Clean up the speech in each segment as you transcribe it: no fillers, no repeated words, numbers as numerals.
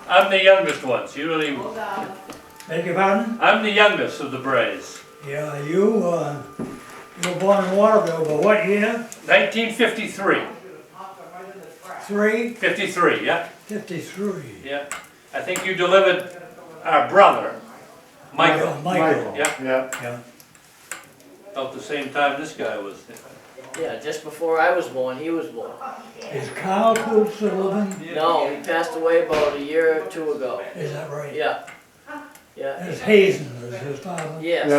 I'm the youngest one, so you really, Beg your pardon? I'm the youngest of the Brays. Yeah, you were born in Waterville, but what year? 1953. 53, yeah? 53. Yeah. I think you delivered our brother, Michael. Michael. Yeah, Yeah, Yeah. about the same time this guy was. Yeah, just before I was born, he was born. Is Carl Coop still living? No, he passed away about a year or two ago. Is that right? Yeah. Yeah. There's Hazen, is his father. Yes.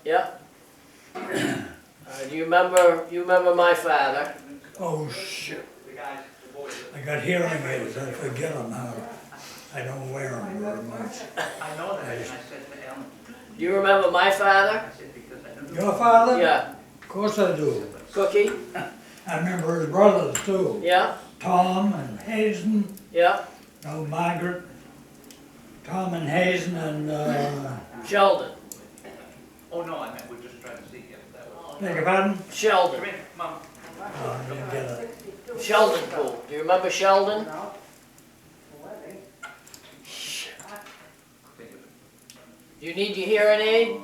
yeah. Yeah. Do you remember my father? Oh, shit. I got hearing aids, I forget them now. I don't wear them very much. Do you remember my father? Your father? Yeah. Of course I do. Cookie? I remember his brothers too. Yeah. Tom and Hazen, Yeah. no, Margaret. Tom and Hazen and, Sheldon. Oh, no, I meant we're just trying to see him. That was. beg your pardon? Sheldon. Come in, Mom. Oh, I didn't get it. Sheldon Poole. Do you remember Sheldon? Do you need your hearing aid?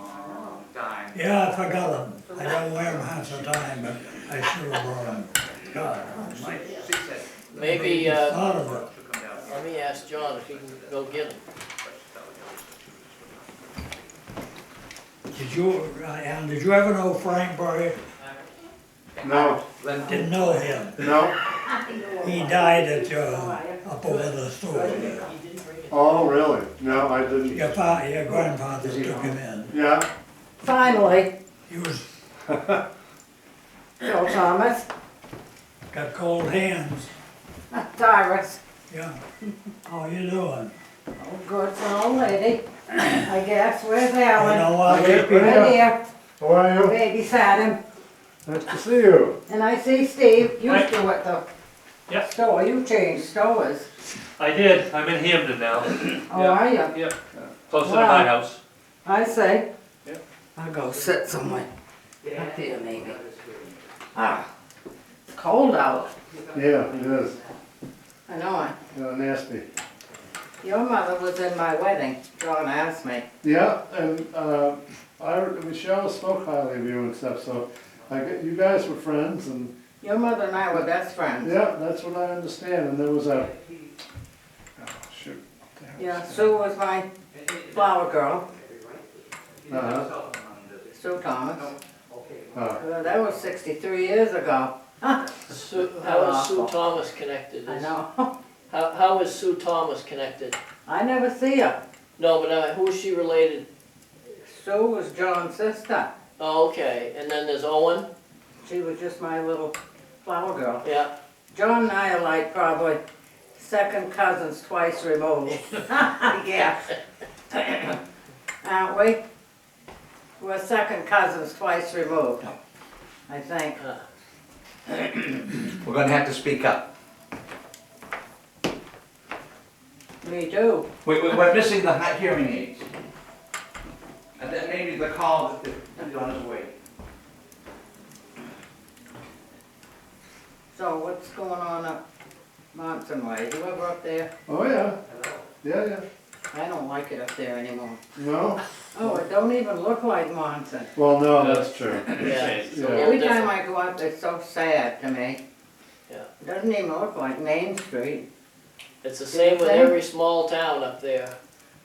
Dying. Yeah, I forgot them. I don't wear them half the time, but I should have brought them. God, almighty. She said, Maybe, Thought of it. she'll come down. let me ask John if he can go get him. Did you ever know Frank Burry? No, Didn't know him. no, He died at up over the store. oh, really? No, I didn't. Your grandfather took him in. Yeah, Finally, He was, Joe Thomas, got cold hands. Tyrus, Yeah. How you doing? oh, good old lady, I guess, where's You Alan? know what? Okay. Right here, how are you? babysat him, Nice to see you. and I see Steve, you Hi. still at the Yep. store, you changed stores, I did, I'm in Hampton now. oh, Yeah. are you? Yep. Closer to Wow. my house. I say. Yep. I'll go sit somewhere, up here maybe. Ah, it's cold out, Yeah, it is. I know it. Nasty. Your mother was in my wedding, John asked me. Yeah, and Michelle spoke highly of you and stuff, so you guys were friends, and Your mother and I were best friends. yeah, that's what I understand. And there was a shoot. what the hell Yeah, was that? Sue was my flower girl, Uh-huh. Sue Thomas. That was 63 years ago. How is Sue Thomas connected? I know. How is Sue Thomas connected? I never see her. No, but who is she related? Sue was John's sister. Oh, okay. And then there's Owen? She was just my little flower girl. Yeah. John and I are like probably second cousins twice removed. Yeah. Aren't we? We're second cousins twice removed, I think. We're gonna have to speak up. Me too. We're missing the hearing aids. And then maybe the call is on its way. So what's going on up Monson Way? You ever up there? Oh, yeah. Yeah, yeah. I don't like it up there anymore. No? Oh, it don't even look like Monson. Well, no, that's true. Yeah. It's a Yeah. little Every time different. I go up, it's so sad to me. Yeah. It doesn't even look like Main Street. It's the same with every small town up there.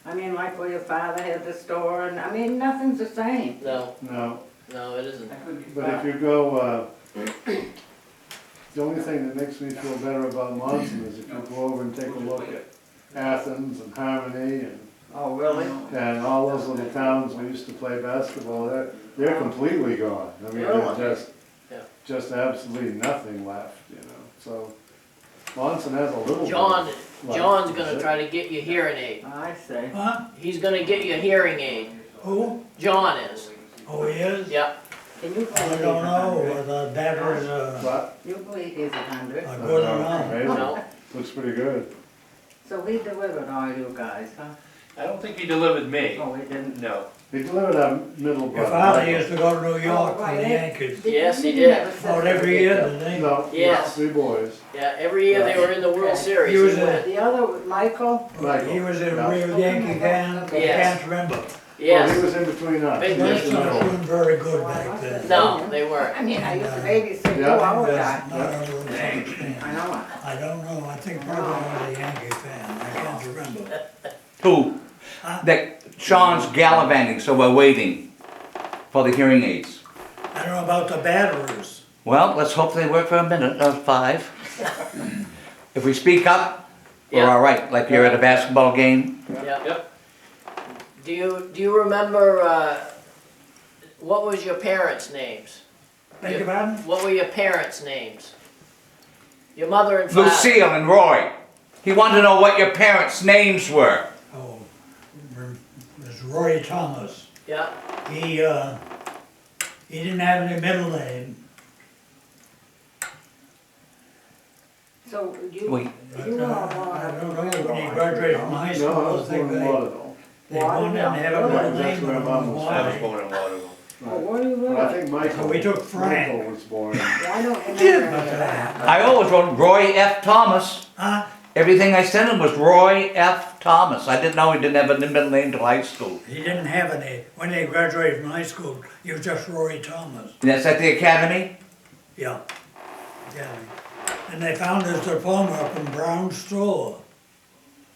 I mean, like where your father had the store, and I mean, nothing's the same. No, No. no, it isn't. But if you go, the only thing that makes me feel better about Monson is if you go over and take a look at Athens and Harmony Oh, really? and all those little towns we used to play basketball, they're completely gone. I mean, they're just absolutely nothing left, you know, so Monson has a little bit. John's gonna try to get you hearing aid. I see. Huh? He's gonna get you hearing aid. Who? John is. Oh, he is? Yeah. Can you I believe don't he's know 100? whether that was But, You believe he's 100? good enough. amazing, No. looks pretty good. So he delivered all you guys, huh? I don't think he delivered me. Oh, we didn't. No. He delivered our middle brother. Your father Michael. used to go to New York for right. the Yankees. Yes, he did. Out every year, didn't they? No, Yes. 3 boys. Yeah, every year they were in the World Okay. Series. He was He a- went. The other was Michael? Michael. He was a Yeah. real Yankee fan, I Yes. can't remember. Well, he Yes. was in between us. Big He was league. in So the it middle. wasn't very good back then. No, they weren't. I mean, I used to babysit you, Yeah. I was That's that. not a real Sox I fan. know it. I don't know, I think probably I was a Yankee fan, I can't remember. Who? Huh? That Sean's gallivanting, so we're waiting for the hearing aids. I don't know about the batteries. Well, let's hope they work for a minute or 5. If we speak up, we're Yeah. all right, like you're at a basketball game. Yeah. Yep. Do you remember, what was your parents' names? Beg your pardon? What were your parents' names? Your mother and father? Lucille and Roy. He wanted to know what your parents' names were. Oh, it was Roy Thomas. Yeah, He didn't have any middle name. So you, Wait. you were all born I up don't in know, when he Redlawn. graduated from high school, No, I I was think born in they Waterville. wanted him to have a middle That's name, where but Mom was I was why. born in Waterville. Oh, where do you But I live? think Michael. So we took Frank. Michael was born. Yeah, I don't remember But, any of that. I always wrote Roy F. Thomas. Huh? Everything I sent him was Roy F. Thomas. I didn't know he didn't have a middle name till high school. He didn't have any, when he graduated from high school, he was just Roy Thomas. And that's at the academy? Yeah. Yeah. And they found his diploma up in Brown's store.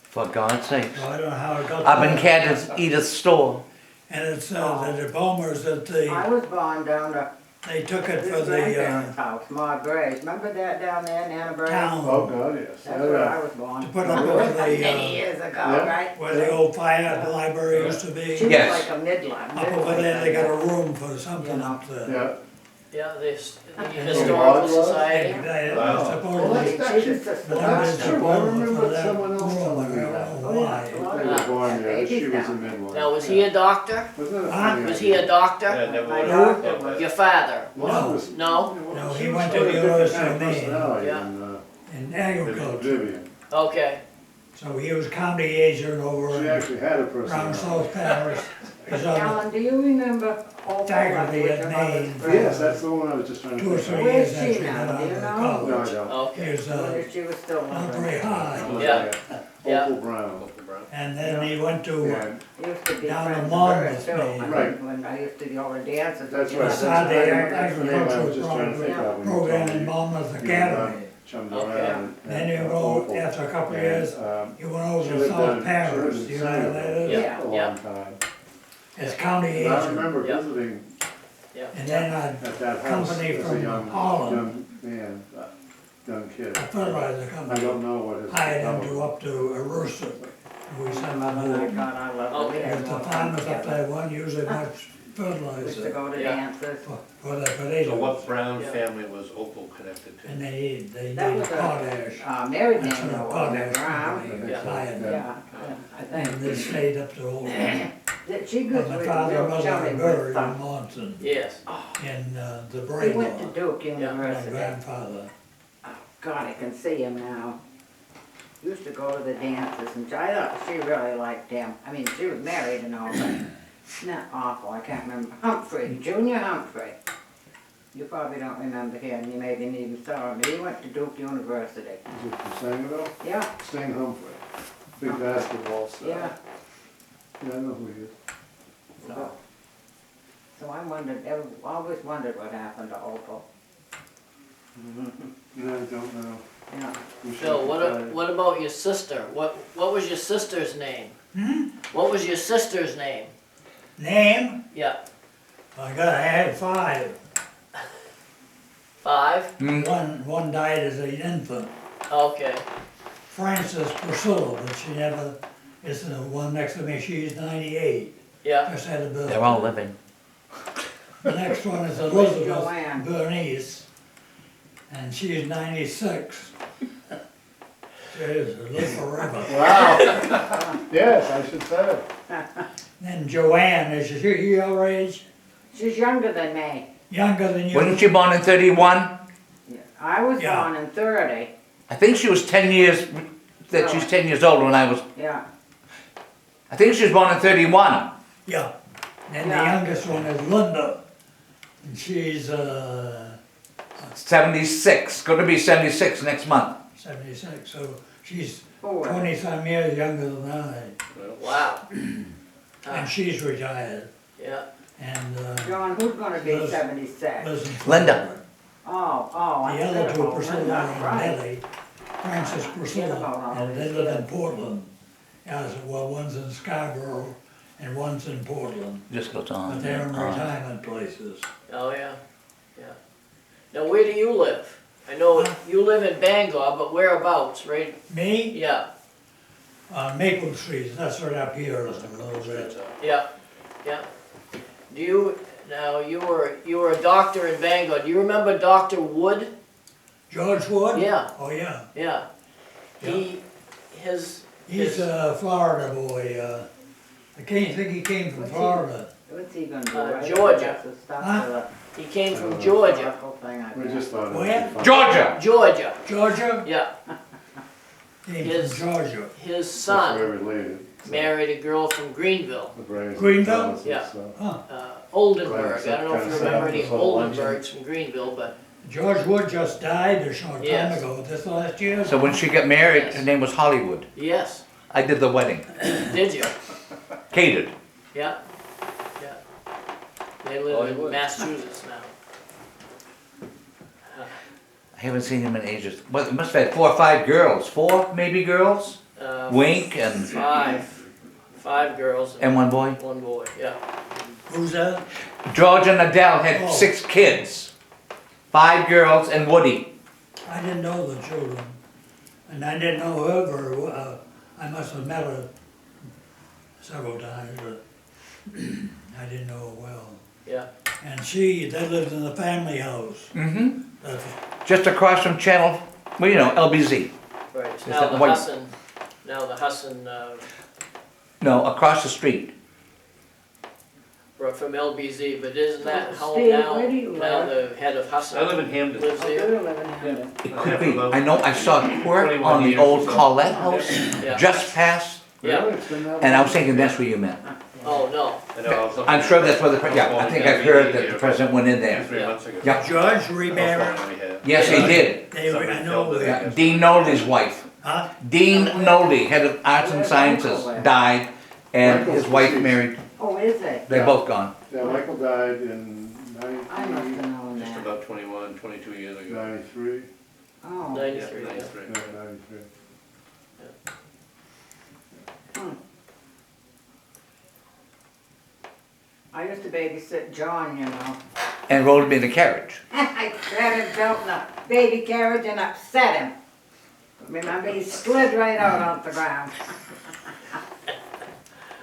For God's sake. So I don't know how it got Up in there. Candace Edith's store. And it's, the diplomas that I was born down to they took it for this the, grandparents' house, Ma Gray's. Remember that down there in Anna Bray? Oh, town, God, yes. That's Yeah, where yeah. I was born. to put up over Many the, years ago, Yeah. right? where the old fire library used to She be. was Yes. like a midline. Up over there, they got a room for something up there. Yeah. yeah, the And Historical Waterville? Society. They Wow. Well, supposedly, that's actually, that's but I was That's true. I diploma remember for that someone room, else I telling me don't that. know Oh, yeah. why. They were born there, she was a midwife. Now, was he a doctor? Wasn't that a Huh? funny Was he a idea? doctor? Yeah, never My would doctor have was- Your father? Well, it was- No? No, she he was went sort to of the a different University kind of of Maine personality Yeah. in than agriculture. Vivian. Okay. So he was county agent over She in actually had a around personality. South Paris. He's on Alan, do you remember old faculty with at your mother's Maine. friend? Yes, that's the one I was just trying to 2 or think 3 of. Where's years she after he now? got Do out you of know? No, I college. don't. Okay. He was Wonder if she was still not living. very high. Yeah. Yeah. Opal Brown. And then he went to, Yeah, Used to be Down in friends with Monmouth, her too. Maine. Right. When I used to go to dances. that's with right. her. Saturday That's the name I was agricultural just trying to think of when you program told in me. Monmouth You Academy. Chummed Okay. around. Then you and, go, Opal. after a couple of And, years, you went over she to lived South down- she Paris, lived in you know where that Sunnyvale is? Yeah. a long time. As county And I agent. remember Yeah. visiting And then at that house company as a from young Holland, man, young kid. a fertilizer I company, don't know what his. hired him to up to Aroostook. We sent him over. God, I love it. Okay. Because the farmers up there weren't using much Used to fertilizer go to Yeah. dances. for their So potatoes. what Brown Yeah. family was Opal connected to? And they That needed was potash. Mary That's Daniel what a was potash it, Brown? company Yeah. hired them. Yeah, I And they think. stayed up to old. And That She goes my with father real and mother chummy were with buried in some. Monson, Yes. in the He Braymore. went to Duke My University. grandfather. God, I can see him now. Used to go to the dances and I thought she really liked him. I mean, she was married and all, but not awful, I can't remember. Humphrey, Junior Humphrey. You probably don't remember him, you maybe even saw him, but he went to Duke University. Is it from Sangerville? Yeah, Sting Humphrey, big basketball star. yeah. Yeah, I know who he is. So I wondered, always wondered what happened to Opal. No, I don't know. Yeah. We should Phil, try. what about your sister? What was your sister's name? What was your sister's name? Name? Yeah. I had 5. 5? One died as an infant. Okay. Frances Priscilla, but she never, is the one next to me, she's 98. Yeah. Just had a birthday. They're all living. The next one is Joanne? Elizabeth Bernice, and she's 96. Jeez, live forever. Wow. Yes, I should say. Then Joanne, is she your age? She's younger than me. Younger than you? Wasn't she born in 31? I was Yeah. born in 30, I think she was 10 years, that she's 10 years old when I was, yeah. I think she was born in 31. Yeah. And the Yeah. youngest one is Linda. And she's 76, gonna be 76 next month. 76, so she's Oh, 20-some years younger than I. Wow. And she's retired. Yeah. And John, who's gonna be Liz. 76? lives in Linda. Florida. Oh, I The other forget two, about Priscilla Linda, and right. Nellie, Francis about Priscilla, all and they these live in kids. Portland. Yeah, so, well, one's in Scarborough and one's in Portland, Just goes on. but they're in retirement places. Oh, yeah, yeah. Now, where do you live? I know you live in Bangor, but whereabouts, right? Me, Yeah, Maple Street, that's right up here a little bit. yeah, yeah. Do you, now, you were a doctor in Bangor. Do you remember Dr. Wood? George Wood? Yeah. Oh, yeah. Yeah. His, He's a Florida boy, I can't think he came from What's he- Florida. What's he gonna do? Uh, right? Georgia. That's the stuff Huh? for the he came from Georgia. historical thing, I We guess. just thought it would Where? be fun. Georgia! Georgia, Georgia? yeah. Came His- from Georgia. His We're son related. so married a girl from Greenville, the Braves and Greenville? Thomases, Yeah. so. Huh. Oldenburg. I don't know if Kinda you set remember up any this whole luncheon. Oldenburgs from Greenville, but George Wood just died a short time Yes. ago, this last year. So when she got married, Yes. her name was Hollywood. yes, I did the wedding. did you? Catered. Yeah, yeah. They live in Hollywood. Massachusetts now. I haven't seen him in ages. Well, it must have had 4 or 5 girls. 4 maybe girls? Wink and Five girls and 1 boy. one boy, yeah. Who's that? George and Adele had Oh. 6 kids. 5 girls and Woody. I didn't know the children, and I didn't know her very well. I must have met her several times, but I didn't know her well. Yeah, And they lived in the family house. Mm-hmm. That's- Just across from Channel, well, you know, LBZ. right. It's Is now that the white- Husson, No, across the street. from LBZ, but isn't that how Steve, now, where do you now live? the head of Husson I live in Hamden. lives Oh, there? you live in Hampton. It could be. I know I saw a quirk on the old Colette house, Yeah. just past, Yeah. Really? It's been that and I long? was thinking that's where you meant. Oh, no, I'm sure that's where yeah, I think I've heard that the president went in there. 3 months ago. Yeah. George remarried. Yes, he did. I know Yeah, that. Dean Noldy's wife. Huh? Dean Noldy, head of arts and sciences, died, and his wife married, Oh, is it? they're both gone. Yeah, Michael died in I must have known Just that. about 21, 22 years ago. 93. Oh, 93, yeah. 93. Yeah, 93. I used to babysit John, you know. And rolled him in the carriage. I grabbed him, built in a baby carriage and upset him. Remember, he slid right out off the ground.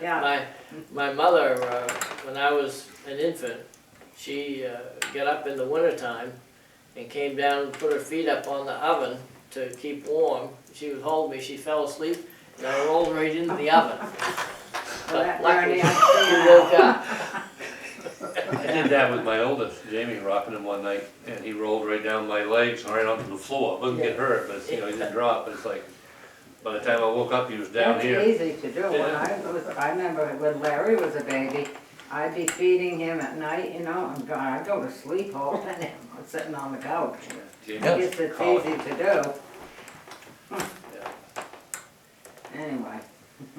Yeah, My mother, when I was an infant, she got up in the wintertime and came down and put her feet up on the oven to keep warm. She would hold me, she fell asleep, and I rolled right into the oven. well, that But luckily, Bernie, she I woke see up. I did that with my oldest, Jamie, rocking him one night, and he rolled right down my legs and right onto the floor. Wasn't get hurt, but you know, he didn't drop, but it's like, by the time I woke up, he was down That's here. easy to do. When I remember when Larry was a baby, I'd be feeding him at night, you know, and I'd go to sleep holding him, sitting on the couch. Jamie I was guess it's colicky. easy to do. Yeah. Anyway,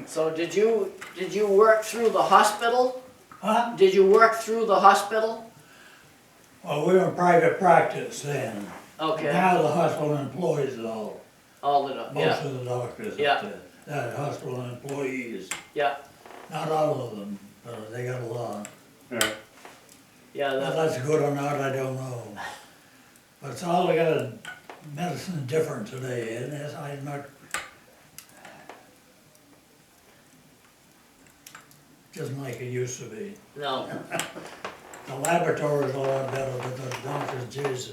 So did you work through the hospital? Huh? Did you work through the hospital? Well, we were in private practice then. Okay, Now the hospital employs it all. all the, Most yeah, of the doctors Yeah. up there, that hospital employees. yeah, Not all of them, but they got a lot. Yeah. yeah, Whether that's good or not, I don't know. But it's all they got, medicine different today, and it's, I'm not, just like it used to be. no, The laboratory's a lot better, but the doctors, geez,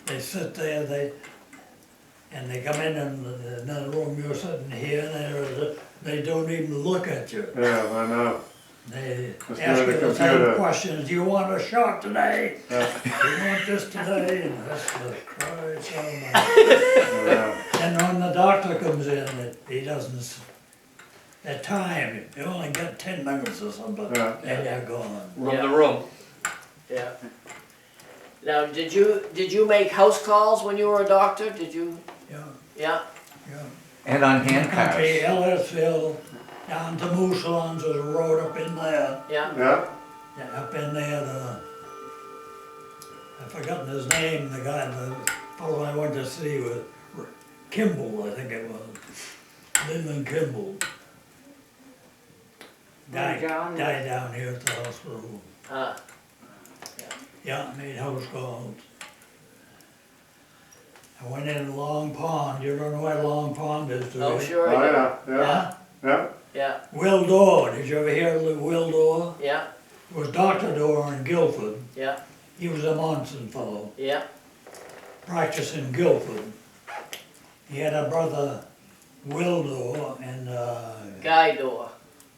they sit there, and they come in another room, you're sitting here, and they don't even look at you. Yeah, I know. They Just ask do you the the same computer. questions, do you want a shot today? Yeah. Do you want this today? And that's the Christ almighty. Yeah. And when the doctor comes in, he doesn't, at time, you only got 10 minutes or something, Yeah. and they're gone. Room to room. Yeah. Now, did you make house calls when you were a doctor? Did you, Yeah, yeah, yeah. And on hand Country, cars. Ellisville, down to Mooson's, there's a road up in there. yeah, Yeah, Yeah, up in there, I've forgotten his name, the guy, the fellow I went to see was Kimball, I think it was. Leland Kimball. Died John? down here at the hospital. uh, Yeah, made house calls. I went in Long Pond, you don't know where Long Pond is, do you? oh, sure, oh, yeah, yeah, yeah, yeah. yeah, Will Dorr, did you ever hear of Will Dorr? yeah, It was Dr. Dorr in Guilford. yeah, He was a Monson fellow, yeah, practiced in Guilford. He had a brother, Will Dorr, and, Guy Door,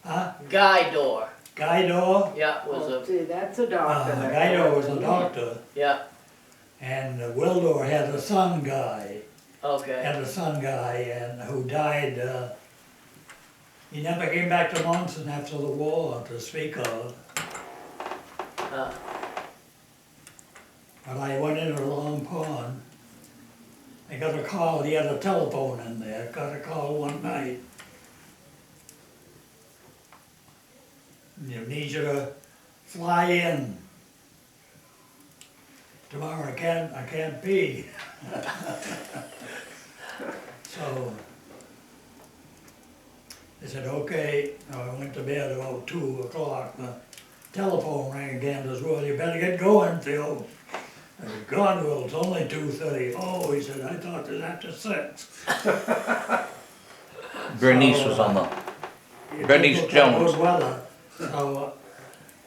huh? Guy Door, Guy Dorr? yeah, was Oh, a, see, that's a doctor. that Guy Dorr was goes a in. doctor, yeah, and Will Dorr had a son, Guy. okay, Had a son, Guy, and who died, he never came back to Monson after the war to speak of. uh, But I went into Long Pond. I got a call, he had a telephone in there, got a call one night. You need you to fly in. Tomorrow I can't pee. So, I said, okay, I went to bed about 2 o'clock, the telephone rang again, says, well, you better get going, Phil. I said, God will, it's only 2:30. Oh, he said, I thought it was after 6. Bernice was on the, It Bernice looked like Jones. good weather, so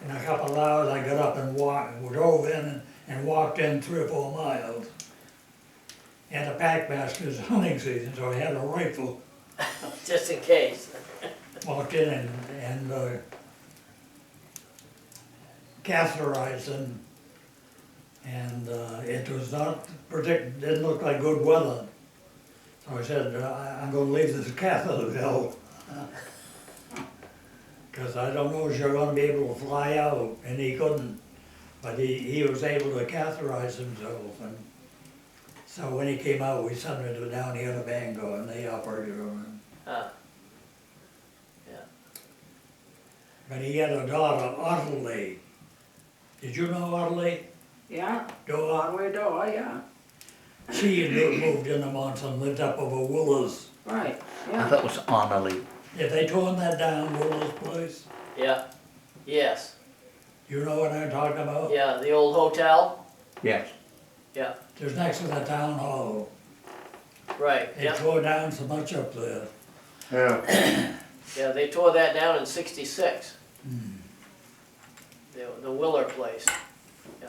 in a couple of hours I got up and walked, drove in and walked in 3 or 4 miles. Had a pack basket, it was hunting season, so I had a rifle. just in case, Walked in and catheterized them. And it was not didn't look like good weather. So I said, I'm gonna leave this catheter, because I don't know if you're gonna be able to fly out, and he couldn't. But he was able to catheterize himself, and so when he came out, we sent him down here to Bangor, and they operated on him. uh, But he had a daughter, Ottilie. Did you know Ottilie? Yeah, Door. Broadway door, yeah, She had moved into Monson, lived up over Willis. right, I yeah. thought it was Annalie. If they torn that down, Willis Place, yeah, yes, you know what I'm talking about? yeah, the old hotel, Yes. yeah, Just next to the town hall. right, They yeah, tore down so much up there. Yeah, yeah, they tore that down in '66. The Willer place, yeah.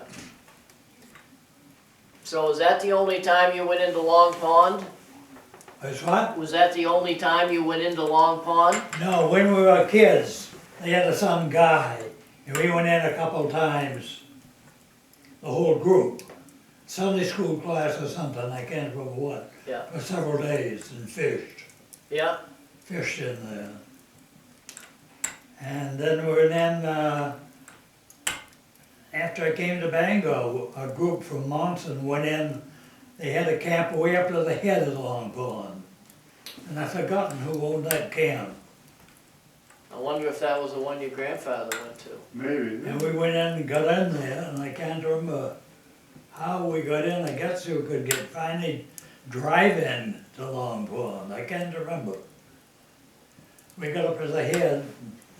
So was that the only time you went into Long Pond? That's what? Was that the only time you went into Long Pond? No, when we were kids, they had some guy, and we went in a couple times, the whole group. Sunday school class or something, I can't remember what, Yeah, for several days and fished. yeah, Fished in there. And then after I came to Bangor, a group from Monson went in, they had a camp way up to the head of Long Pond. And I've forgotten who owned that camp. I wonder if that was the one your grandfather went to. maybe. And we went in and got in there, and I can't remember how we got in. I guess you could finally drive in to Long Pond, I can't remember. We got up as a head,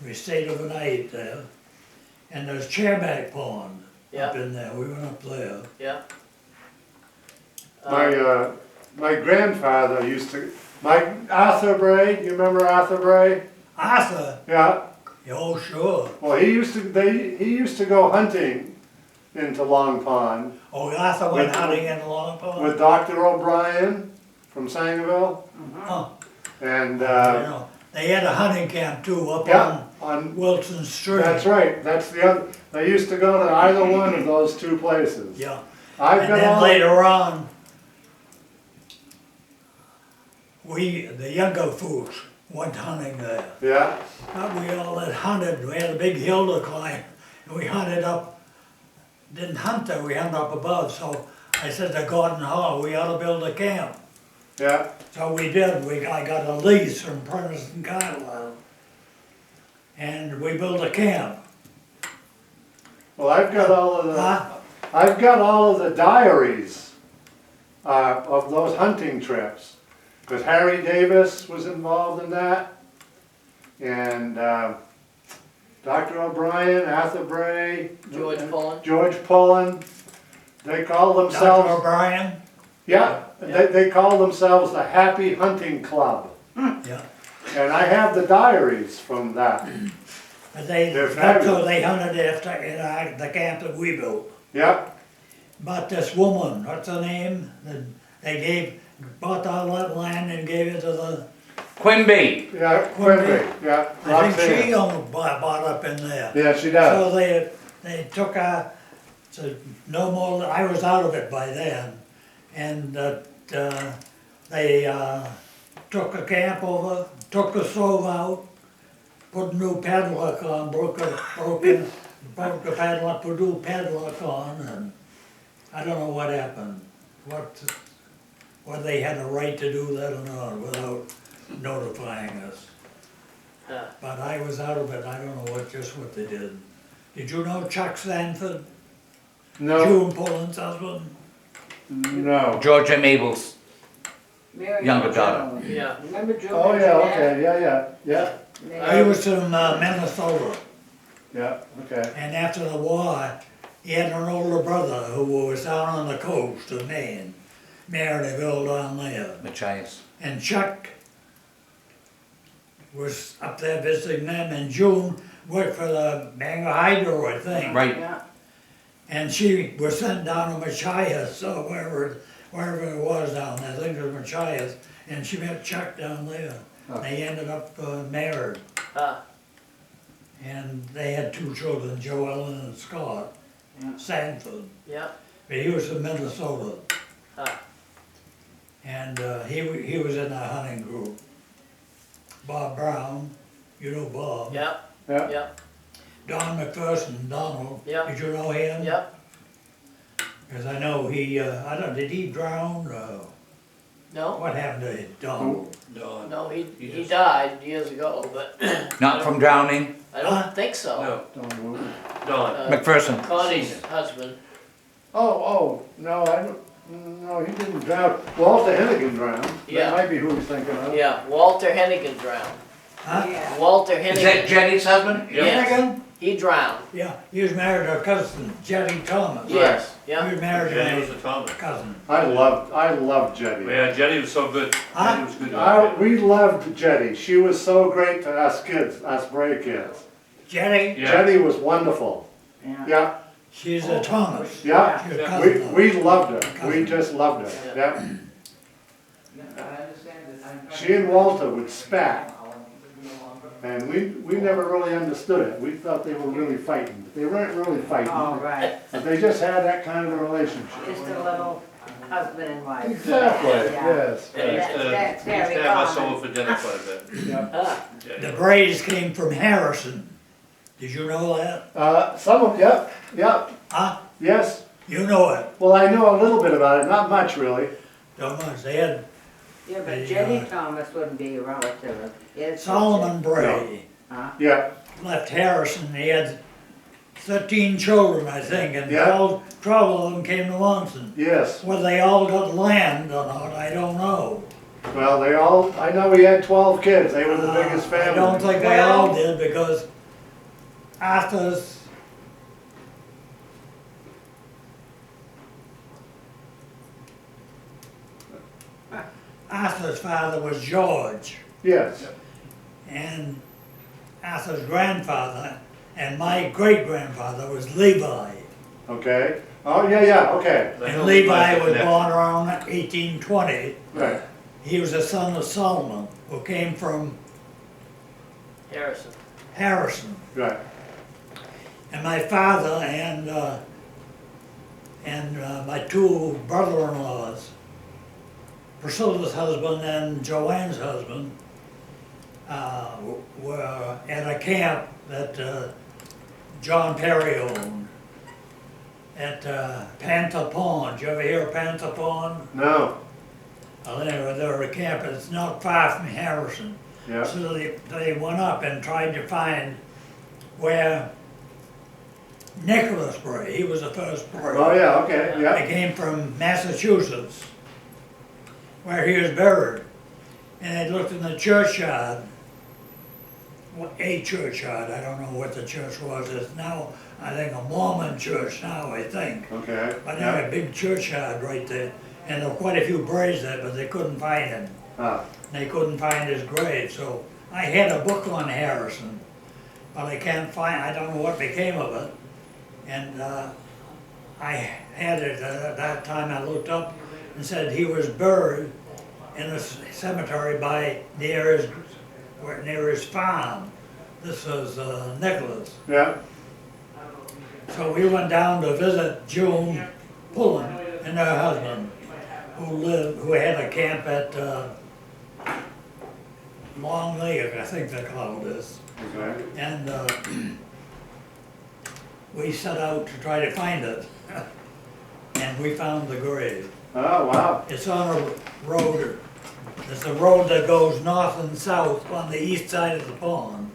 we stayed overnight there, and there's Chairback Pond Yeah. up in there, we went up there. Yeah. My grandfather used to, Arthur Bray, you remember Arthur Bray? Arthur, Yeah, oh sure, well, he used to go hunting into Long Pond oh Arthur went With- hunting in Long Pond? with Dr. O'Brien from Sangerville. Oh, And, you know, they had a hunting camp too, up yeah, on on, Wilson Street. that's right, that's the other, they used to go to either one of those two places. Yeah. I've And been then all, later on, the younger folks went hunting there. Yeah, But we all had hunted, we had a big hill to climb, and we hunted up, didn't hunt there, we hunted up above, so I said to Gordon Hall, we ought to build a camp. yeah. So we did, I got a lease from Prentice and Cottle, and we built a camp. Well, I've got all of Huh? I've got all of the diaries of those hunting trips. Because Harry Davis was involved in that. And Dr. O'Brien, Arthur Bray. George Pullen. George Pullen. They call Dr. themselves, O'Brien? yeah, they call themselves the Happy Hunting Club. Yeah. And I have the diaries from that. But they, They're that's fabulous. how they hunted after, in the camp that we built. Yeah, But this woman, what's her name? They bought all that land and gave it to the, Quimby. yeah, Quimby, yeah. I think she Roxanne. bought up in there. Yeah, she does. So they took so no more, I was out of it by then. And they took a camp over, took the stove out, put a new padlock on, broke the padlock, put a new padlock on, and I don't know what happened. Whether they had a right to do that or not without notifying us. Huh. But I was out of it, I don't know what they did. Did you know Chuck Sanford, No, June Pullen's husband? no. Georgia Mabel's. Mary Younger Jo daughter. Jones. Yeah. Remember June? Oh, and yeah, Jeanette? okay, yeah. He was from Minnesota, Yeah, okay. and after the war, he had an older brother who was down on the coast of Maine, Maryville down there. Machias. And Chuck was up there visiting them, and June worked for the Bangor Hydro, I think. Right. Yeah, And she was sent down to Machias, so wherever it was down there, I think it was Machias, and she met Chuck down there. Oh. They ended up married, Huh. and they had 2 children, Joellen and Scott Yeah. Sanford. Yeah. But he was from Minnesota, Huh. and he was in our hunting group. Bob Brown, you know Bob. Yeah. Yeah. Yeah. Don McPherson, Donald. Yeah. Did you know him? Yeah. Because I know he, did he drown? No. What happened to Don? Dawn. No, he He just- died years ago, but Not from drowning. I don't think so. No, Don't move. Dawn. McPherson. Connie's husband. Oh, no, I don't, no, he didn't drown. Walter Hennigan drowned. Yeah. That might be who he's thinking of. Yeah, Walter Hennigan drowned. Huh? yeah. Walter Is that Hennigan, Jenny's husband? Yes. Hennigan? he drowned. Yeah, he was married to a cousin, Jetty Thomas. Yes, He yeah. was married Jenny was to the Thomas. a cousin. I loved Jetty. Yeah, Jenny was so good. Huh? Jenny was good. to us. We loved Jetty. She was so great to us kids, us Bray kids. Jetty, Yeah. Jetty was wonderful. Yeah. Yeah, she's a Thomas. yeah. She's a Yeah. cousin of- We loved her. We just loved her. Yeah. She and Walter would spat. And we never really understood it. We thought they were really fighting, but they weren't really Oh, fighting. right, But they just had that kind of a relationship. just a little husband and wife. Exactly, Yeah. yes. And he used That's to, very he used to have us common. over for dinner quite a bit. Yeah. Huh. The Jenny. Brays came from Harrison. Did you know that? Some of, yep, Huh? yes. You know it, Well, I know a little bit about it, not much really. don't much. They had Yeah, Hey, but Jenny Thomas wouldn't be a relative of his. Solomon Bray. Huh? Yeah, Left Harrison, he had 13 children, I think, and Yeah. 12 of them came to Monson. yes. Whether they all got land or not, I don't know. Well, I know he had 12 kids. They were the biggest family. I don't think they Well- all did, because Arthur's father was George, Yes, and Arthur's grandfather, and my great-grandfather was Levi. okay. Oh, yeah, okay. I know And Levi Levi's was the born around 1820. Right, He was a son of Solomon, who came from Harrison. Harrison. right. And my father and my 2 brother-in-laws, Priscilla's husband and Joanne's husband, were at a camp that John Perry owned at Panther Pond. Did you ever hear of Panther Pond? No, Well, they were at a camp, it's not far from Harrison. yeah, So they went up and tried to find where Nicholas Bray, he was the first Bray. oh, yeah, okay, yeah, They came from Massachusetts, where he was buried. And they looked in the churchyard, a churchyard, I don't know what the church was. It's now, I think, a Mormon church now, I think. okay, But they yeah, had a big churchyard right there, and there were quite a few Brays there, but they couldn't find him. ah, They couldn't find his grave, so I had a book on Harrison, but I can't find, I don't know what became of it. And I had it, at that time I looked up and said he was buried in a cemetery near his farm. This was Nicholas. yeah, So we went down to visit June Pullen and her husband, who had a camp at Long Lake, I think they called this. okay, And we set out to try to find it. And we found the grave. oh, wow, It's on a road, it's a road that goes north and south on the east side of the pond.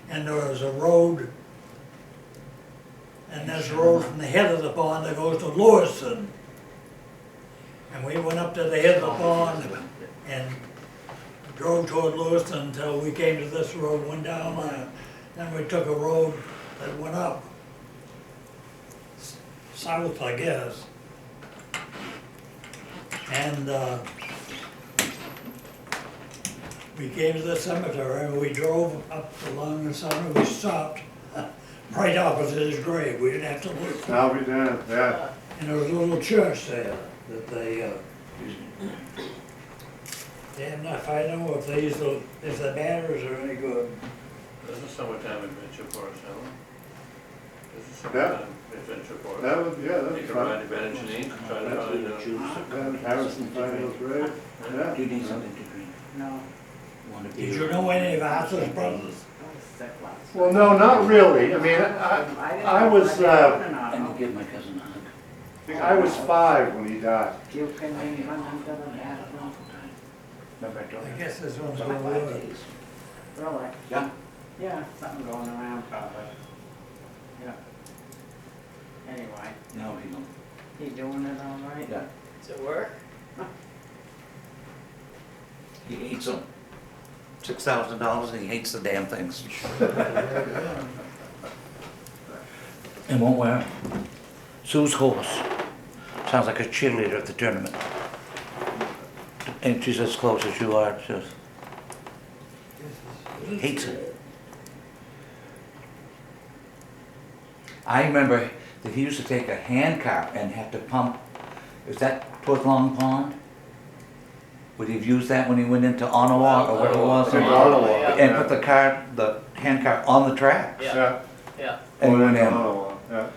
And there was a road, and there's a road from the head of the pond that goes to Lewiston. And we went up to the head of the pond and drove toward Lewiston until we came to this road, went down there. Then we took a road that went up south, I guess. And we came to the cemetery and we drove up along the cemetery. We stopped right opposite his grave. We didn't have to look. I'll be damned, yeah, And there was a little church there that they damn if I know if they used to, if the banners are any good. This is summertime adventure for us, Alan. This is Yeah. summertime adventure for us. that was, yeah, that You was can fun. ride to Ben and Janine, try to find, And Harrison Finals, right, yeah. Do you need something to drink? No, Want a Did beer? you know any of Arthur's brothers? I was sick last Well, no, not really, I mean, didn't I know was, if I did or not. And to give my cousin a hug. I was 5 when he died. You can run into the bathroom. Remember I told I you? guess this one's It's gonna only 5 work. days. Really? Yeah. Yeah, something going around probably. Yeah. Anyway, No, he don't. he doing it all right? Yeah. Does it work? He hates them. $6,000 and he hates the damn things. And won't wear 'em. Sue's horse. Sounds like a cheerleader at the tournament. And she's as close as you are, just hates it. I remember that he used to take a hand cart and have to pump, is that towards Long Pond? Would he have used that when he went into Ottawa or whatever it was? I think Ottawa, Yeah. And put the hand cart on the tracks? Yeah, yeah. And went in. Oh, yeah.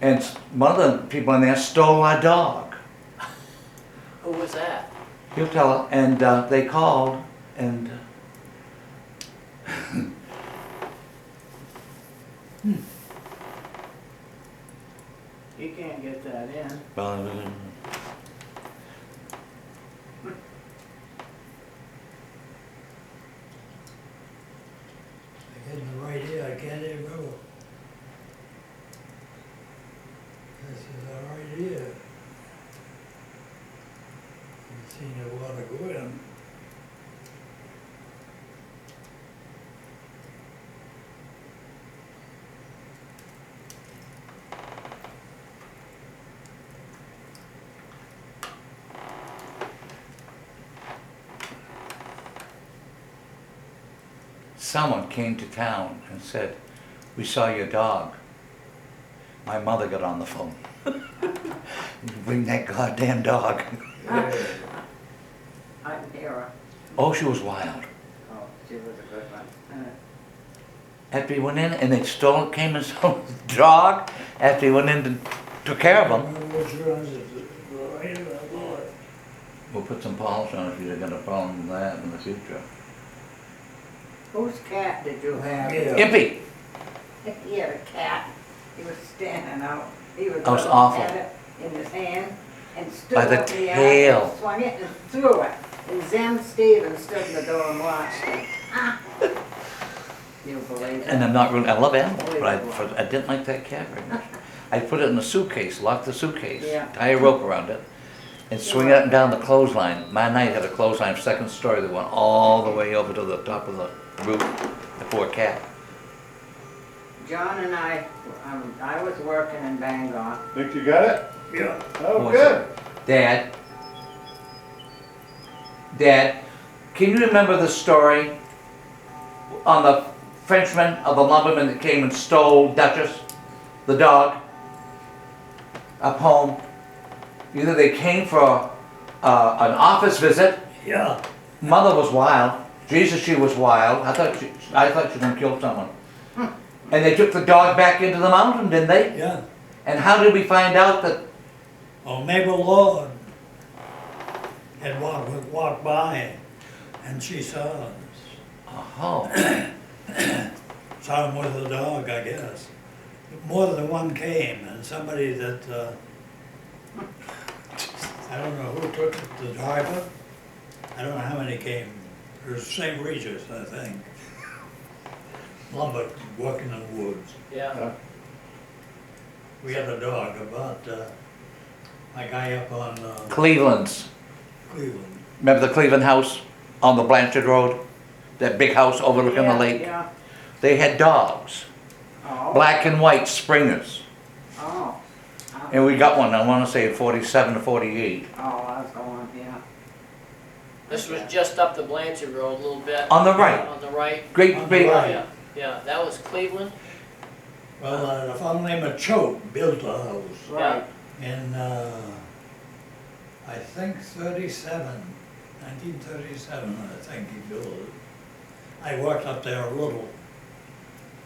And one of the people in there stole our dog. Who was that? He'll tell her, and they called, and You can't get that in. well, I get the right here, I can't even go. This is the right here. You seem to wanna go in. someone came to town and said, "We saw your dog." My mother got on the phone. Bring that goddamn dog. I didn't hear her. Oh, she was wild. Oh, she was a good one. After he went in and they came and stole the dog, after he went in and took care of him. Remember which ones is the right or the left? We'll put some polish on if you're gonna problem with that in the future. Whose cat did you have? Yeah. Impy. He had a cat, he was standing out, he was. That was awful. Had it in his hand and stood By the up the tail. and swung it and threw it. And Zem Stevens stood in the door and watched it. You believe And it? I'm not really, I love animals, but I didn't like that cat very much. I put it in a suitcase, lock the suitcase, Yeah. tie a rope around it, and swing it up and down the clothesline. My night had a clothesline, second story, that went all the way over to the top of the roof. The poor cat. John and I was working in Bangor. Think you got it? Yeah. Oh, What's good. Dad, can you remember the story on the Frenchman of the lumberman that came and stole Duchess, the dog, up home? Either they came for an office visit. Yeah, Mother was wild. Jesus, she was wild. I thought she was gonna kill someone. And they took the dog back into the mountain, didn't they? yeah. And how did we find out that? Well, Mabel Lord had walked by and she saw us. Oh, Saw him with the dog, I guess. More than one came, and somebody that, I don't know who took it, the driver. I don't know how many came. It was St. Regis, I think. Lumber, working in the woods. Yeah, We had a dog about, my guy up on Cleveland's. Cleveland. Remember the Cleveland house on the Blanchard Road? That big house overlooking the Yeah, lake? Yeah. They had dogs, Oh. black and white Springers. Oh. And we got one, I wanna say 47 to 48. Oh, I was going, yeah. this was just up the Blanchard Road a little bit. On the right. On the right, Great On the big, right. yeah, yeah, that was Cleveland. Well, a fellow named Choate built a house Right. in, I think 1937, I think he built it. I worked up there a little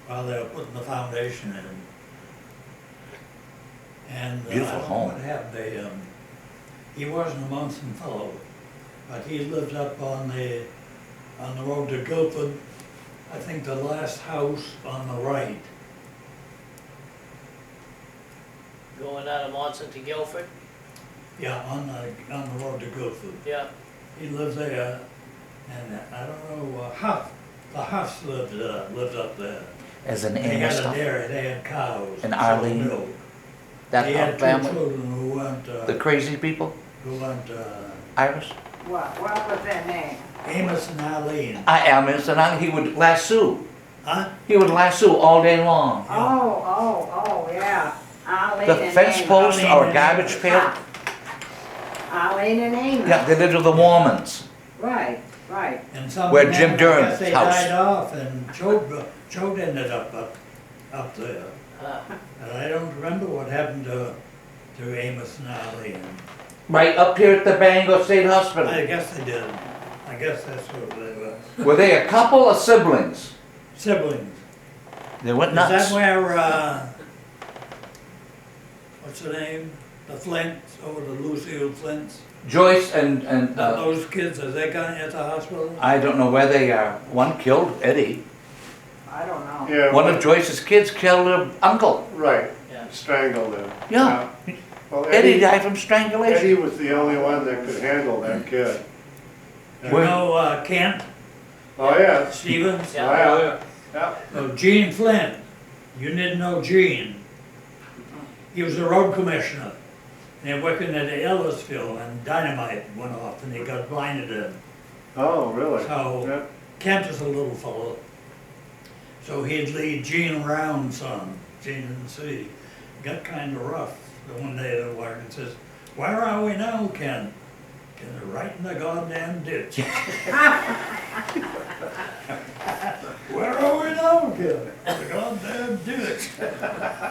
while they were putting the foundation in. And Beautiful I don't know home. what happened, he wasn't a Munson fellow, but he lived up on the road to Guilford. I think the last house on the right. Going out of Monson to Guilford, Yeah, on the road to Guilford. yeah. He lived there, and I don't know, the Huffs lived up there. as an They inn and had a stuff. dairy, they had cows. And sold Arlene? milk. That They had two family, children who the crazy people, weren't, Iris? What was their name? Amos and Arlene. He would lasso. Huh? He would lasso all day long. Oh, yeah. Arlene The and fence Amos. post or Arlene garbage and pail. Arlene and Amos. Yeah, they lived with the Mormons. Right, right. And some Where of them, Jim I Durham's guess they house. died off, and Choate ended up there. Uh, And I don't remember what happened to Amos and Arlene. Right up here at the Bangor State Hospital. I guess they did. I guess that's what they were. Were they a couple of siblings? Siblings. They went Is nuts. that where, what's the name? The Flints, over the Lucille Flints? Joyce and Those kids, are they gone at the hospital? I don't know where they are. One killed Eddie. I don't know. Yeah. One of Joyce's kids killed her uncle. Right, yeah. strangled him. Yeah. Well, Eddie died from strangulation. Eddie was the only one that could handle that kid. You know Kent Oh, yeah. Stevens? Yeah. Oh, yeah. Oh, Gene Flint. You didn't know Gene. He was the road commissioner. And they were working at Ellisville, and dynamite went off and he got blinded in. Oh, really? So Yeah. Kent is a little fellow. So he'd lead Gene around some, Gene didn't see. Got kind of rough. The one day they were working, says, "Where are we now, Ken?" Ken, right in the goddamn ditch. Where are we now, Ken? The goddamn ditch.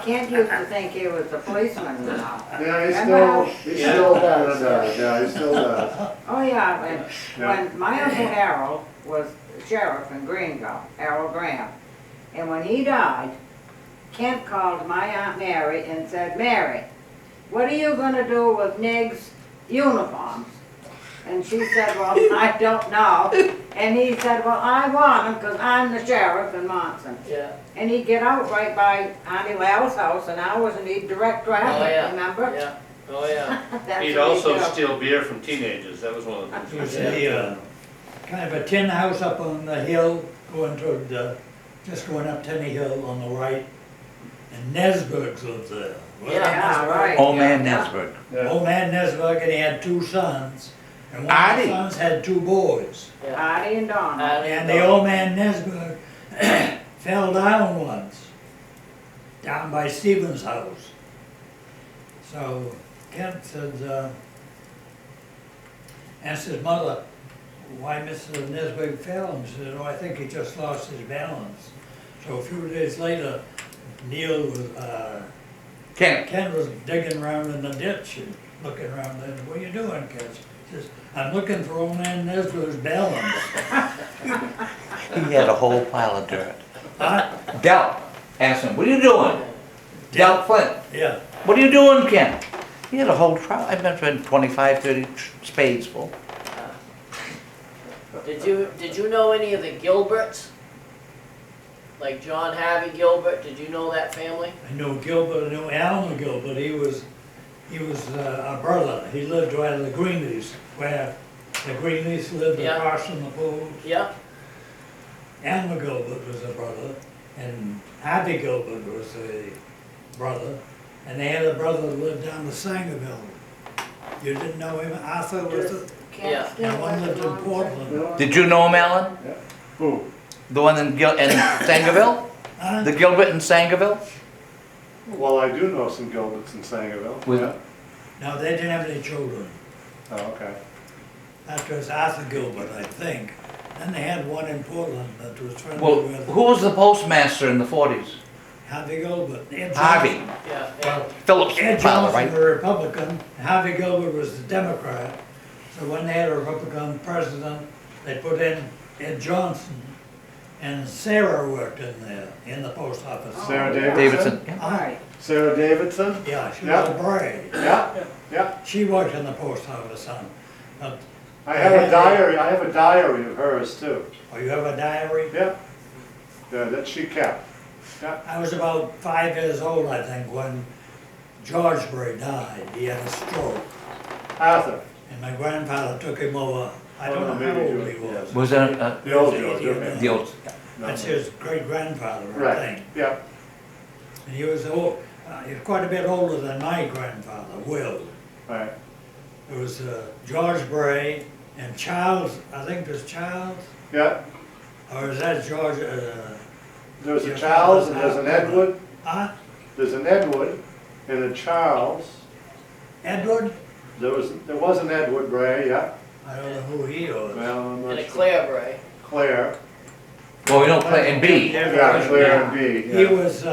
Kent used to think he was a policeman now. Yeah, Remember he still does. Yeah, he still does. Oh, yeah, Yeah. when my Uncle Harold was sheriff in Greenville, Harold Graham, and when he died, Kent called my Aunt Mary and said, "Mary, what are you gonna do with Nig's uniforms?" And she said, "Well, I don't know." And he said, well, I want him because I'm the sheriff in Monson. Yeah, And he'd get out right by Auntie Val's house and ours and he'd direct oh, traffic, yeah, remember? yeah, oh, yeah, That's He'd what also do. steal beer from teenagers, that was one of the It things. was a, kind of a tin house up on the hill, going toward, just going up Tenny Hill on the right. And Nesberg's lived there. Wasn't it Yeah, Nesberg? right. Old man Yeah. Nesbert. Yeah. Old man Nesberg, and he had two sons. And one of Artie. the sons had two boys. yeah. Artie and Donna. And the old man Nesberg fell down once, down by Stephen's house. So Kent said, asked his mother, why Mr. Nesberg fell? And she said, oh, I think he just lost his balance. So a few days later, Neil was, Ken, Ken was digging around in the ditch and looking around there. What are you doing, Ken? He says, I'm looking for old man Nesberg's balance. he had a whole pile of dirt. Huh? Del asked him, what are you doing? Del Flint, Yeah. what are you doing, Ken? He had a whole trowel, I bet you 25, 30 spades full. Did you know any of the Gilberts? Like John Harvey Gilbert, did you know that family? I know Gilbert, I know Alma Gilbert, he was a brother. He lived right in the Greenleafs, where the Greenleafs lived Yeah. across from the pools. Yeah, Alma Gilbert was a brother, and Harvey Gilbert was a brother, and they had a brother that lived down the Sangerville. You didn't know him? Arthur was it? Yeah. And one lived in Portland. Did you know him, Alan? Who? The one in Sangerville? Huh? The Gilbert in Sangerville? Well, I do know some Gilberts in Sangerville. Was- Yeah. No, they didn't have any children. Oh, okay. That was Arthur Gilbert, I think. Then they had one in Portland that was friendly Well, with who was the postmaster in the 40s? Harvey Gilbert. Ed Harvey. Johnson. yeah, yeah. Well, Phillips' Ed father, Johnson right? was a Republican, Harvey Gilbert was the Democrat. So when they had a Republican president, they put in Ed Johnson. And Sarah worked in there, in the post office. Sarah Davidson? Davidson. Yeah. All right. Sarah Davidson? Yeah, she was Yeah. a bride. Yeah, yeah. She worked in the post office, son. But, I have a diary of hers too. oh, you have a diary? Yeah. Yeah, that she kept. Yeah. I was about 5 years old, I think, when George Bray died. He had a stroke. Arthur, And my grandfather took him over. I don't know how maybe old George, he was. Was that, the old He was George, 80 or okay. the old, That's his great-grandfather, I Right, think. yeah, And he was old, he was quite a bit older than my grandfather, Will. right. It was George Bray and Charles, I think it was Charles, Yeah, or is that George, there's a Your Charles father's and there's an half brother. Edward. huh? There's an Edward and a Charles. Edward? There was an Edward Bray, yeah. I don't know who he was. Well, I'm And not a sure. Claire Bray. Claire. well, we don't play in B. Yeah, Claire and B, He yeah. was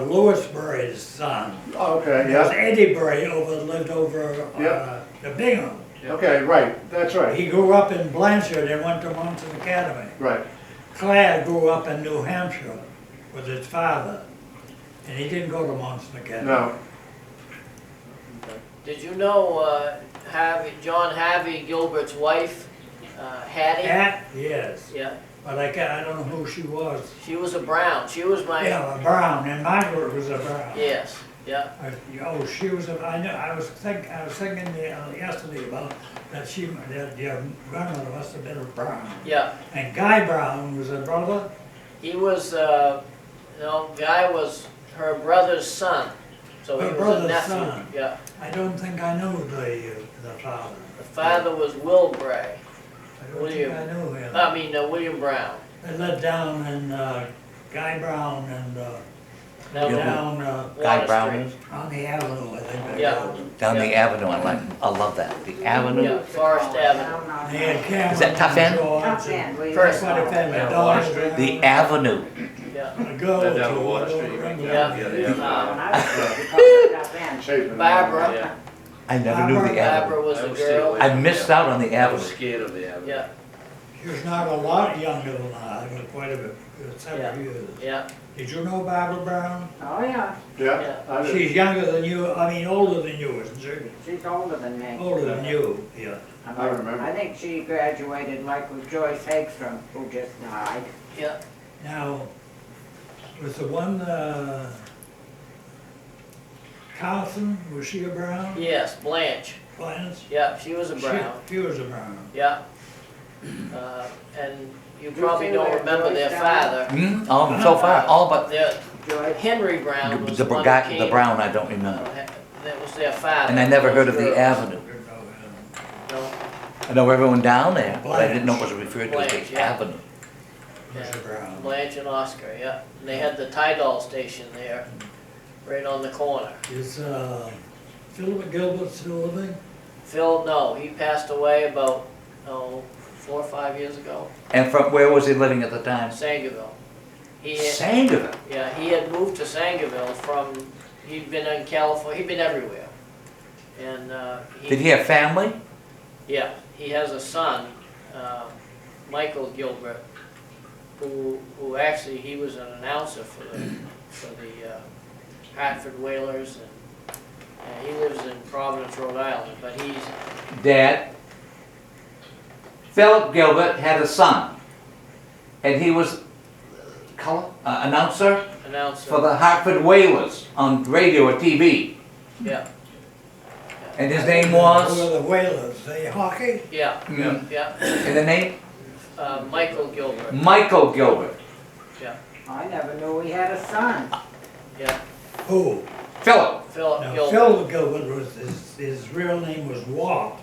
Louis Bray's son. Okay, There's yeah. Eddie Bray lived over Yeah. the Bingham. Okay, right, that's right, He grew up in Blanchard and went to Monson Academy. right. Claire grew up in New Hampshire with his father, and he didn't go to Monson Academy. No, Did you know John Harvey Gilbert's wife, Hattie? Cat, yes, Yeah, but I don't know who she was. she was a Brown. She was my, Yeah, a Brown, and Margaret was a Brown. yes, yeah, Oh, she was I was thinking yesterday about that your grandmother must have been a Brown. yeah. And Guy Brown was a brother? He was, Guy was her brother's son. So Her he was a brother's nephew. son. Yeah. I don't think I knew the father. The father was Will Bray. I don't William. think I knew him. William Brown. They lived down in, Guy Brown and, Down down, Guy Water Brown Street. is? on the avenue, I think. they Yeah. called Down the Yeah. avenue, I love that, the avenue. Yeah, Forest Avenue. it. They had Cameron. Is that Tough End? George, Tough and end, we- First. quite a family, Yeah, Dodge Water Street. The avenue. Yeah. A girl Down or to two, Water I don't Street, remember. Yeah. Uh, When I was there, we called it Tough End. Chapin. Barbara. Yeah. I never knew the Barbara avenue. was I the would stay girl. away I from missed the out on the I was avenue. scared of the avenue. Yeah, She was not a lot younger than I, but quite a bit, several years. yeah, Did you know Barbara Brown? Oh, yeah, Yeah, I did. She's younger than you, I mean older than you, isn't she? she's older than me. Older than you, yeah. I remember. I think she graduated like with Joyce Hagstrom, who just died. Yeah, Now, was the one, Carlson, was she a Brown? yes, Blanche, Blanche? yeah, she was a Brown, She was a Brown. yeah. And you you probably see don't where remember their Joyce died? father. Hmm? Oh, so far, all but Their, Joyce, Henry Brown was the the one guy, that the came. Brown, I don't remember. That was their father. And I never heard of Those the girls. avenue. No, I know everyone down there, but I didn't know it was Blanche. referred to as Blanche, the yeah. avenue. Was a Brown. Blanche and Oscar, yeah. And they had the Tidal station there, right on the corner. Is, Philip Gilbert still living? Phil, no, he passed away about, 4 or 5 years ago, And from, where was he living at the time? Sangerville. He had, Sangerville. yeah, he had moved to Sangerville from, he'd been in California, he'd been everywhere. And, Did he have family? Yeah, he has a son, Michael Gilbert, who actually, he was an announcer for the Hartford Whalers, and he lives in Providence, Rhode Island, but he's, Dad, Philip Gilbert had a son, and he was announcer announcer. for the Hartford Whalers on radio or TV. Yeah, And his name Who was, were the Whalers, they hockey? yeah, Mm. yeah, and the name? Michael Gilbert, Michael Gilbert. I never knew he had a son. yeah, Who? Philip. Philip Now, Gilbert, Philip Gilbert was, his real name was Watt.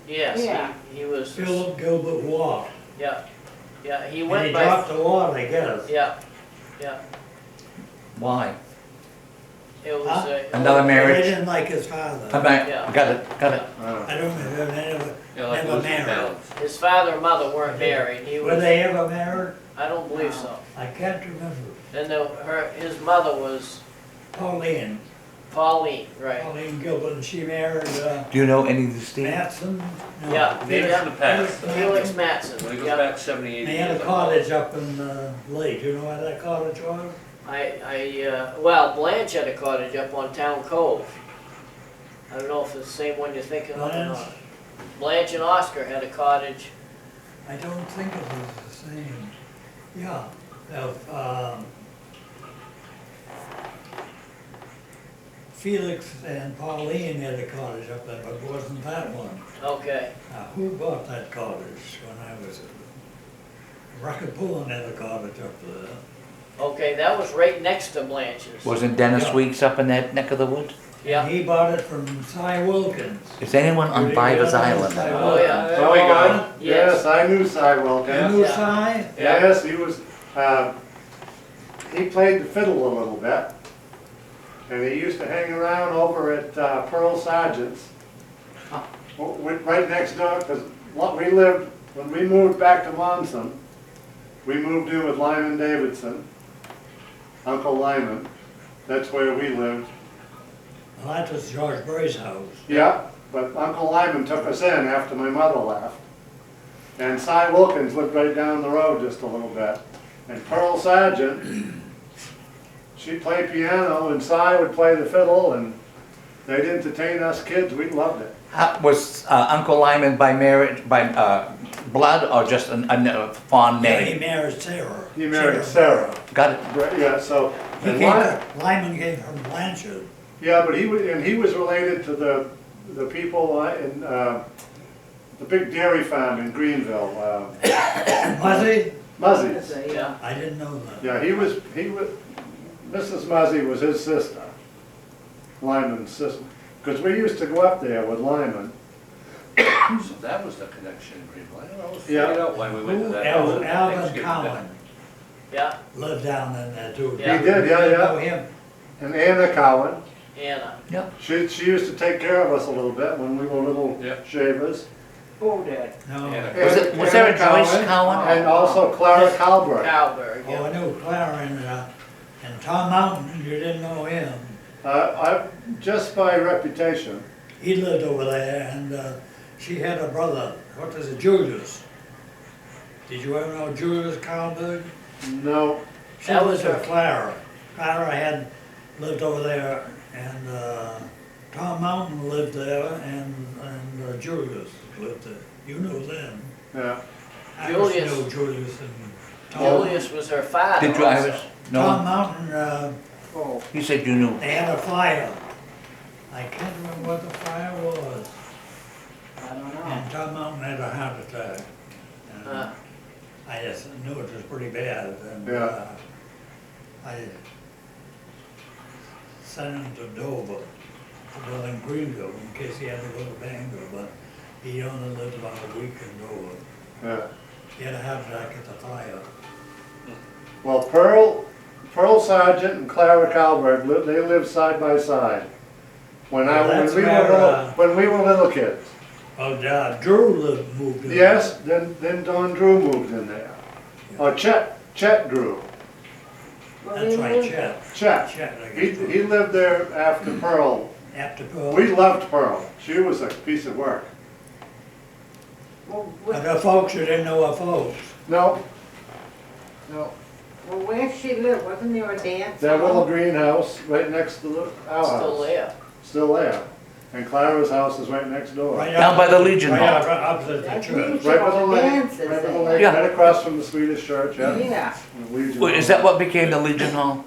yes, Yeah. he was, Philip Gilbert Watt. yeah, yeah, he And went he by, dropped the Watt, I guess. yeah, yeah, Why? it was, Huh? Another They marriage? didn't like his father. Yeah. Got it, got it. I don't know, they never, Yeah, like never Lucy married. Balance. his father and mother weren't married, he Were was, they ever married? I don't believe so. I can't remember. And his mother was Pauline, Pauline, right? Pauline Gilbert, and she married, Do you know any of these, Steve? Matson? No. Yeah. Names from the past. Felix Matson, When it goes yeah. back 70, 80 They had a years. cottage up in, Lake, you know where that cottage was? Well, Blanche had a cottage up on Town Cove. I don't know if it's the same one you're thinking of or Blanche? not. Blanche and Oscar had a cottage, I don't think it was the same. Yeah, Felix and Pauline had a cottage up there, but it wasn't that one. okay, Now, who bought that cottage when I was, Rocket Pullen had a cottage up there. okay, that was right next to Blanche's. Wasn't Dennis Yeah. Weeks up in that neck of the woods? Yeah, He bought it from Cy Wilkins. Is anyone on Really? Biva's Yeah, Island? Cy Oh, yeah. There we go. Yes, I knew Cy You Wilkins. knew Yeah. Cy? Yes, he was, he played the fiddle a little bit. And he used to hang around over at Pearl Sargent's. Right next door, because we lived, when we moved back to Monson, we moved in with Lyman Davidson, Uncle Lyman. That's where we lived. Well, that was George Bray's house. Yeah, but Uncle Lyman took us in after my mother left. And Cy Wilkins lived right down the road just a little bit. And Pearl Sargent, she'd play piano and Cy would play the fiddle and they'd entertain us kids, we loved it. Was Uncle Lyman by marriage, by blood, or just a fond Yeah, he name? married Sarah. He married Sarah. Got it? Right, yeah, so, He and came, Lyman came from Blanchard. yeah, but he was related to the people in, the big dairy farm in Greenville, Muzzy? Muzzy's. yeah, I didn't know that. Yeah, he was, Mrs. Muzzy was his sister, Lyman's sister. Because we used to go up there with Lyman. So that was the connection in Greenville. I don't know, I was Yeah. figuring out why we went to that. Alvin Thanksgiving Cowan dinner. yeah, lived down in there too. Yeah. He did, yeah, You yeah. know him? And Anna Cowan, Anna, she used to take care of us a little bit when we were little Yeah. shavers. Who did? No. Yeah. Was there a Anna Joyce Cowan? And also Clara Calbert. Calberg, Oh, yeah. I knew Clara and Tom Mountain, you didn't know him. Just by reputation. He lived over there and she had a brother, what was it, Julius? Did you ever know Julius Carlberg? No, She That was lived with her- Clara. Clara had lived over there and Tom Mountain lived there and Julius. lived there. You knew them. Yeah, Iris Julius. knew Julius and Tom. Julius was her father. Did you, also. Iris? Tom No, Mountain, Oh, you said you knew. they had a fire. I can't remember what the fire was. I don't know. And Tom Mountain had a heart attack. And Uh, I just knew it was pretty bad, and, Yeah. I sent him to Dover, to live in Greenville, in case he had to go to Bangor, but he only lived about a week in Dover. yeah. He had a heart attack at the fire. Well, Pearl Sargent and Clara Calvert, they lived side by side. When Well, that's we were where, little, when we were little kids. Oh, Drew moved in. Yes, then Don Drew moved in there. Or Chet Drew. Well, That's we right, lived- Chet. Chet. Chet, I He guess. lived there after Pearl. After Pearl. We loved Pearl. She was a piece of work. Well, But her folks, you didn't know her folks. No. No. well, where she lived, wasn't there a dance That little hall? greenhouse right next to our house. Still there. Still there. And Clara's house is right next door. Right Down by the opposite- Legion right Hall. out- Right opposite the That's church. me. Right by the lake, Dances right by the there. lake, Yeah. right across from the Swedish church, yeah. Yeah, The Legion Wait, is Hall. that what became the Legion Hall?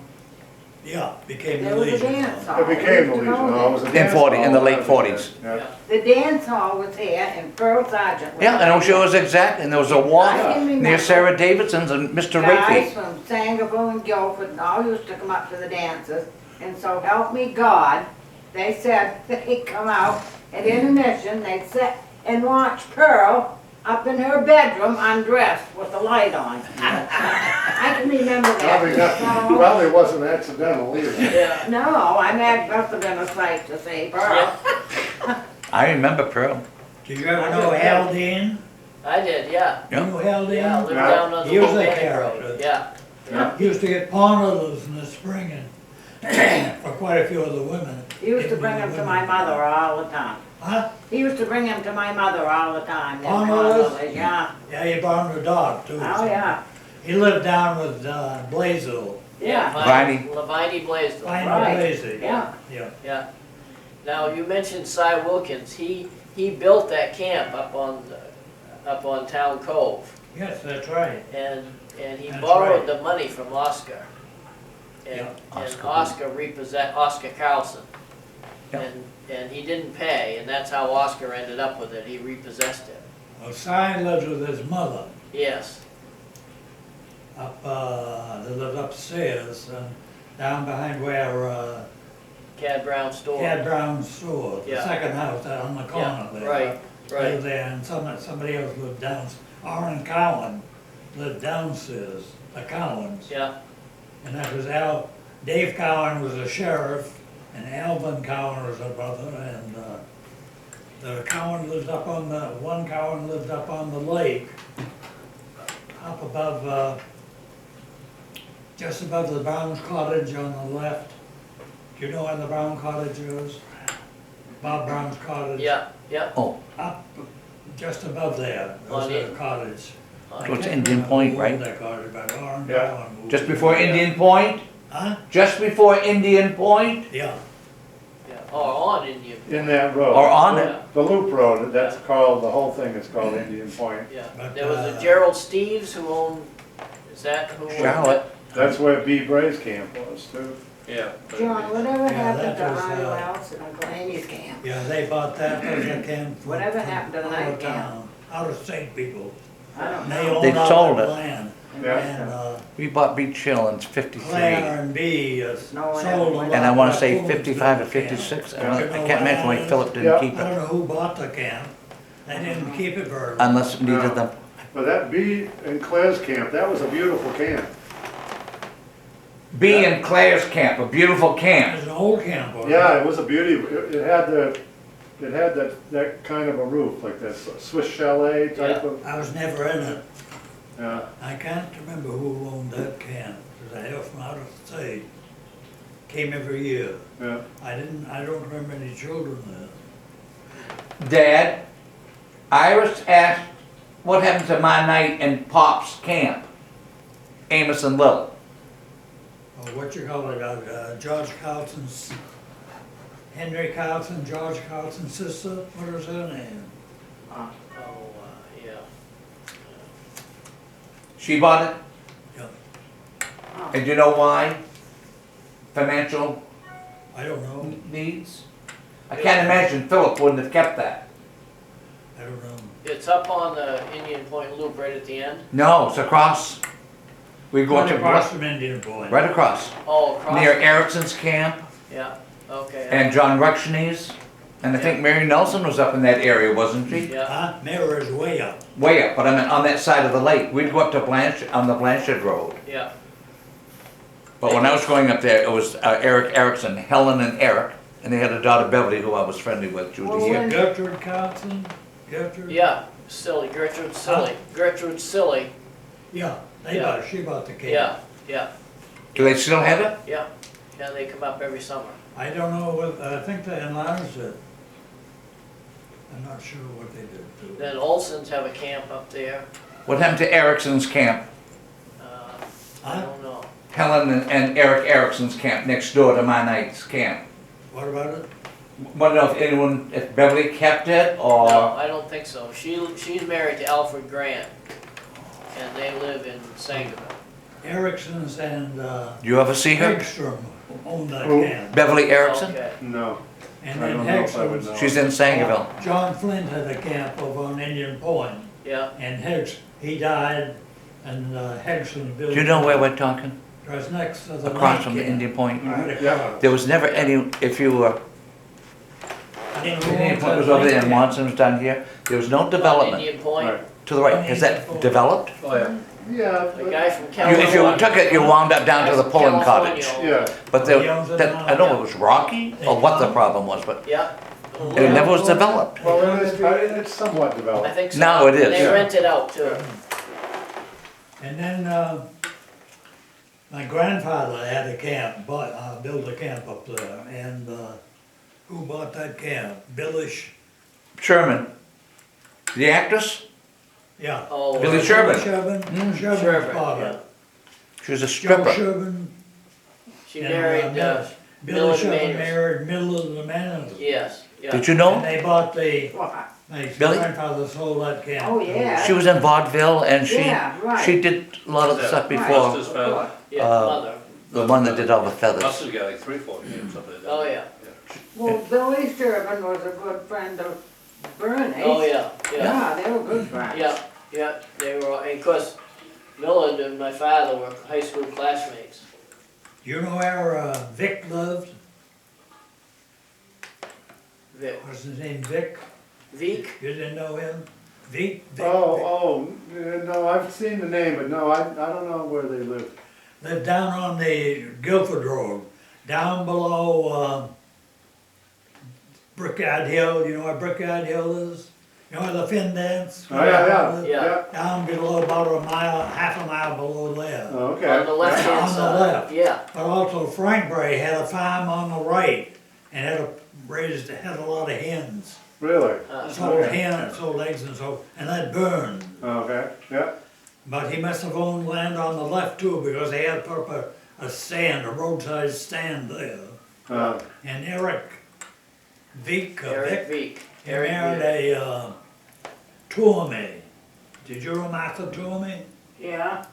Yeah, became there the was a Legion. dance Hall. hall. It became the We used to Legion go Hall. It was a there. dance 40 in the hall. late 40s. Yeah. The dance hall was here and Pearl Sargent was. Yeah, I know she was exact, and there was a I walk can remember. near Sarah Davidson's and Mr. Guys Rafey. from Sangerville and Guilford and all used to come up to the dances. And so help me God, they said they'd come out at intermission, they'd sit and watch Pearl up in her bedroom undressed with the light on. I can remember Probably, that. So- probably wasn't accidental either. Yeah. No, I mean, it must have been a sight to see Pearl. I remember Pearl. Did you ever know Hal Dean? I did, yeah. You know Hal Dean? Yeah, lived Yeah. down on the He was Old a Bank character. Road. Yeah. He used to get pawn orders in the spring and for quite a few of the women. He used to bring them to my mother all the time. Huh? He used to bring them to my mother all the time. them Oh, no, that's- condoleezza, yeah. Yeah, he brought him a dog too. Oh, yeah, He lived down with Blaisdell, yeah, Levine Blaisdell. Pine Right. Blaisdell. yeah. Yeah. Yeah. Now, you mentioned Cy Wilkins. He built that camp up on Town Cove. Yes, that's right. And he That's borrowed right. the money from Oscar. And, Yeah, and Oscar. Oscar Carlson. Yeah. And he didn't pay, and that's how Oscar ended up with it. He repossessed it. Well, Cy lived with his mother Yes. they lived upstairs and down behind where Cad Brown store. Cad Brown's store, the Yeah. second house out on the corner Yeah, there. right, right. Lived there, and somebody else lived down, Orrin Cowan lived downstairs, the Cowans. Yeah, And that was Dave Cowan was a sheriff, and Alvin Cowan was a brother, and the Cowan lived up on one Cowan lived up on the lake, up above, just above the Brown's Cottage on the left. Do you know where the Brown Cottage is? Bob Brown's Cottage? yeah, yeah. Oh, Up, just above there, was On a it. cottage. I So it's can't Indian remember Point, who right? owned that cottage, but Orrin Yeah. Cowan moved just it. before Indian Point? Huh? Just before Indian Point? Yeah. Yeah. Or on Indian. In that road. Or on it? Yeah, The loop road, that's called, the whole thing is called Indian Point. yeah. But, There was a uh, Gerald Steves who owned, is that who? owned Charlotte. That's where B. Bray's camp was too. Yeah. but- John, whatever Yeah, happened to that was, Hardy House and Uncle Amy's camp? Yeah, they bought that as a camp. from- Whatever from happened to the out night of camp? town, Out of state people. I don't And know. they owned They all sold that it. land. Yeah. And We bought Beach Hill in '53. Claire and B No one sold ever a went. lot And I wanna of say foods 55 or to the camp. 56. I Yeah. can't imagine why Philip Yeah. didn't keep I don't it, know who bought the camp. They didn't keep it very long. unless it needed them. But that B. and Claire's camp, that was a beautiful camp. B and Claire's camp, a beautiful It camp. was an old camp. wasn't Yeah, it was a beauty. It had that kind of a roof, like that Swiss chalet type Yeah. of, I was never in it. yeah. I can't remember who owned that camp, because I was from out of state. Came every year. Yeah. I don't remember any children there. Dad, Iris asked, what happened to my night in Pop's camp? Amos and Lil. Oh, what you call it, George Carlson's, Henry Carlson, George Carlson's sister, what was her name? Oh, yeah. She bought it, oh. and do you know why? Financial I don't know, needs? I can't imagine Philip wouldn't have kept that. I don't know. It's up on the Indian Point Loop right at the end. No, it's across. We go Right to, across from Indian Point. right across, Oh, across. near Erickson's camp Yeah, okay. and John Rushnee's. And I think Mary Nelson was up in that area, wasn't she? Yeah, Huh? Mirror's way up. Way up, but I mean on that side of the lake. We'd go up to on the Blanchard Road. yeah, But when I was going up there, it was Eric Erickson, Helen and Eric, and they had a daughter Beverly who I was friendly with, Judy Well, here. when- Gertrude Carlson, Gertrude? yeah, Silly, Gertrude Silly, Gertrude Silly, Yeah, Yeah. she bought the cake. yeah, yeah, Do they still have it? yeah. Yeah, they come up every summer. I don't know, I think they enlarged it. I'm not sure what they did to it. Then Olson's have a camp up there. What happened to Erickson's camp? I Huh? don't know. Helen and Eric Erickson's camp next door to my night's camp. What about it? Wonder if anyone, if Beverly kept it or? No, I don't think so. She's married to Alfred Grant, and they live in Sangerville. Erickson's and Do you ever see her? Hegstrom owned that Who? camp. Beverly Erickson? Okay, No, And I then don't know if I would Hegstrom's. know. She's in Sangerville. John Flint had a camp over on Indian Point, yeah, and he died, and Hegstrom built. Do you know where we're talking? It was next to the lake Across from camp. Indian Point? Right Yeah. across. There was never any, if you were, Indian Point was over there and Monson was down here. There was no development Indian Point. right. to the right. Has that developed? Oh, yeah. Yeah, The guy from You, California. if you took it, you wound up down to the pulling cottage. yeah. But there, that, I don't know if it was rocky or what the problem was, but Yeah. it never was developed. Well, it's somewhat I developed. think so. Now it is. They Yeah. rent it out too. And then, my grandfather had a camp, built a camp up there, and, who bought that camp? Billish, Sherman, the actress, yeah. Oh. Billy Sherman. Sherman, Sherman, Sherman's father. yeah. She was a Joe stripper. Sherman. She and, married, Billy Miller Sherman Manors. married Miller Manors. Yes, yeah. Did you know? And they bought my Billy? grandfather sold that camp. Oh, yeah. She was in vaudeville and Yeah, right. she did a lot of the stuff Right. before, Buster's family. Yeah, uh, mother. the one that did all the feathers. Buster's got like 3-4 games up there. Oh, yeah. Well, Billy Sherman was a good friend of Bernie. Oh, yeah, yeah. Yeah, they were good friends. Yeah, yeah, they were, and of course, Millard and my father were high school classmates. You know where, Vic lived? Vic. What's his name, Vic? Veek? You didn't know him? Vic? Vic? No, I've seen the name, but no, I don't know where they live. Lived down on the Guilford Road, down below, Brickyard Hill. You know where Brickyard Hill is? You know where the Finn dance? Oh, yeah. Yeah. Down below, about a mile, half a mile below there. Oh, okay. On the left-hand On the side. left. Yeah, But also Frank Bray had a farm on the right and had a lot of hens. Really? Sold Okay. hens, sold eggs and that burned. Okay, yeah. But he must have owned land on the left too, because they had put up a stand, a roadside stand there. And Eric Vick, Eric Veek. he married a Toomey. Did you know Martha Toomey? Yeah.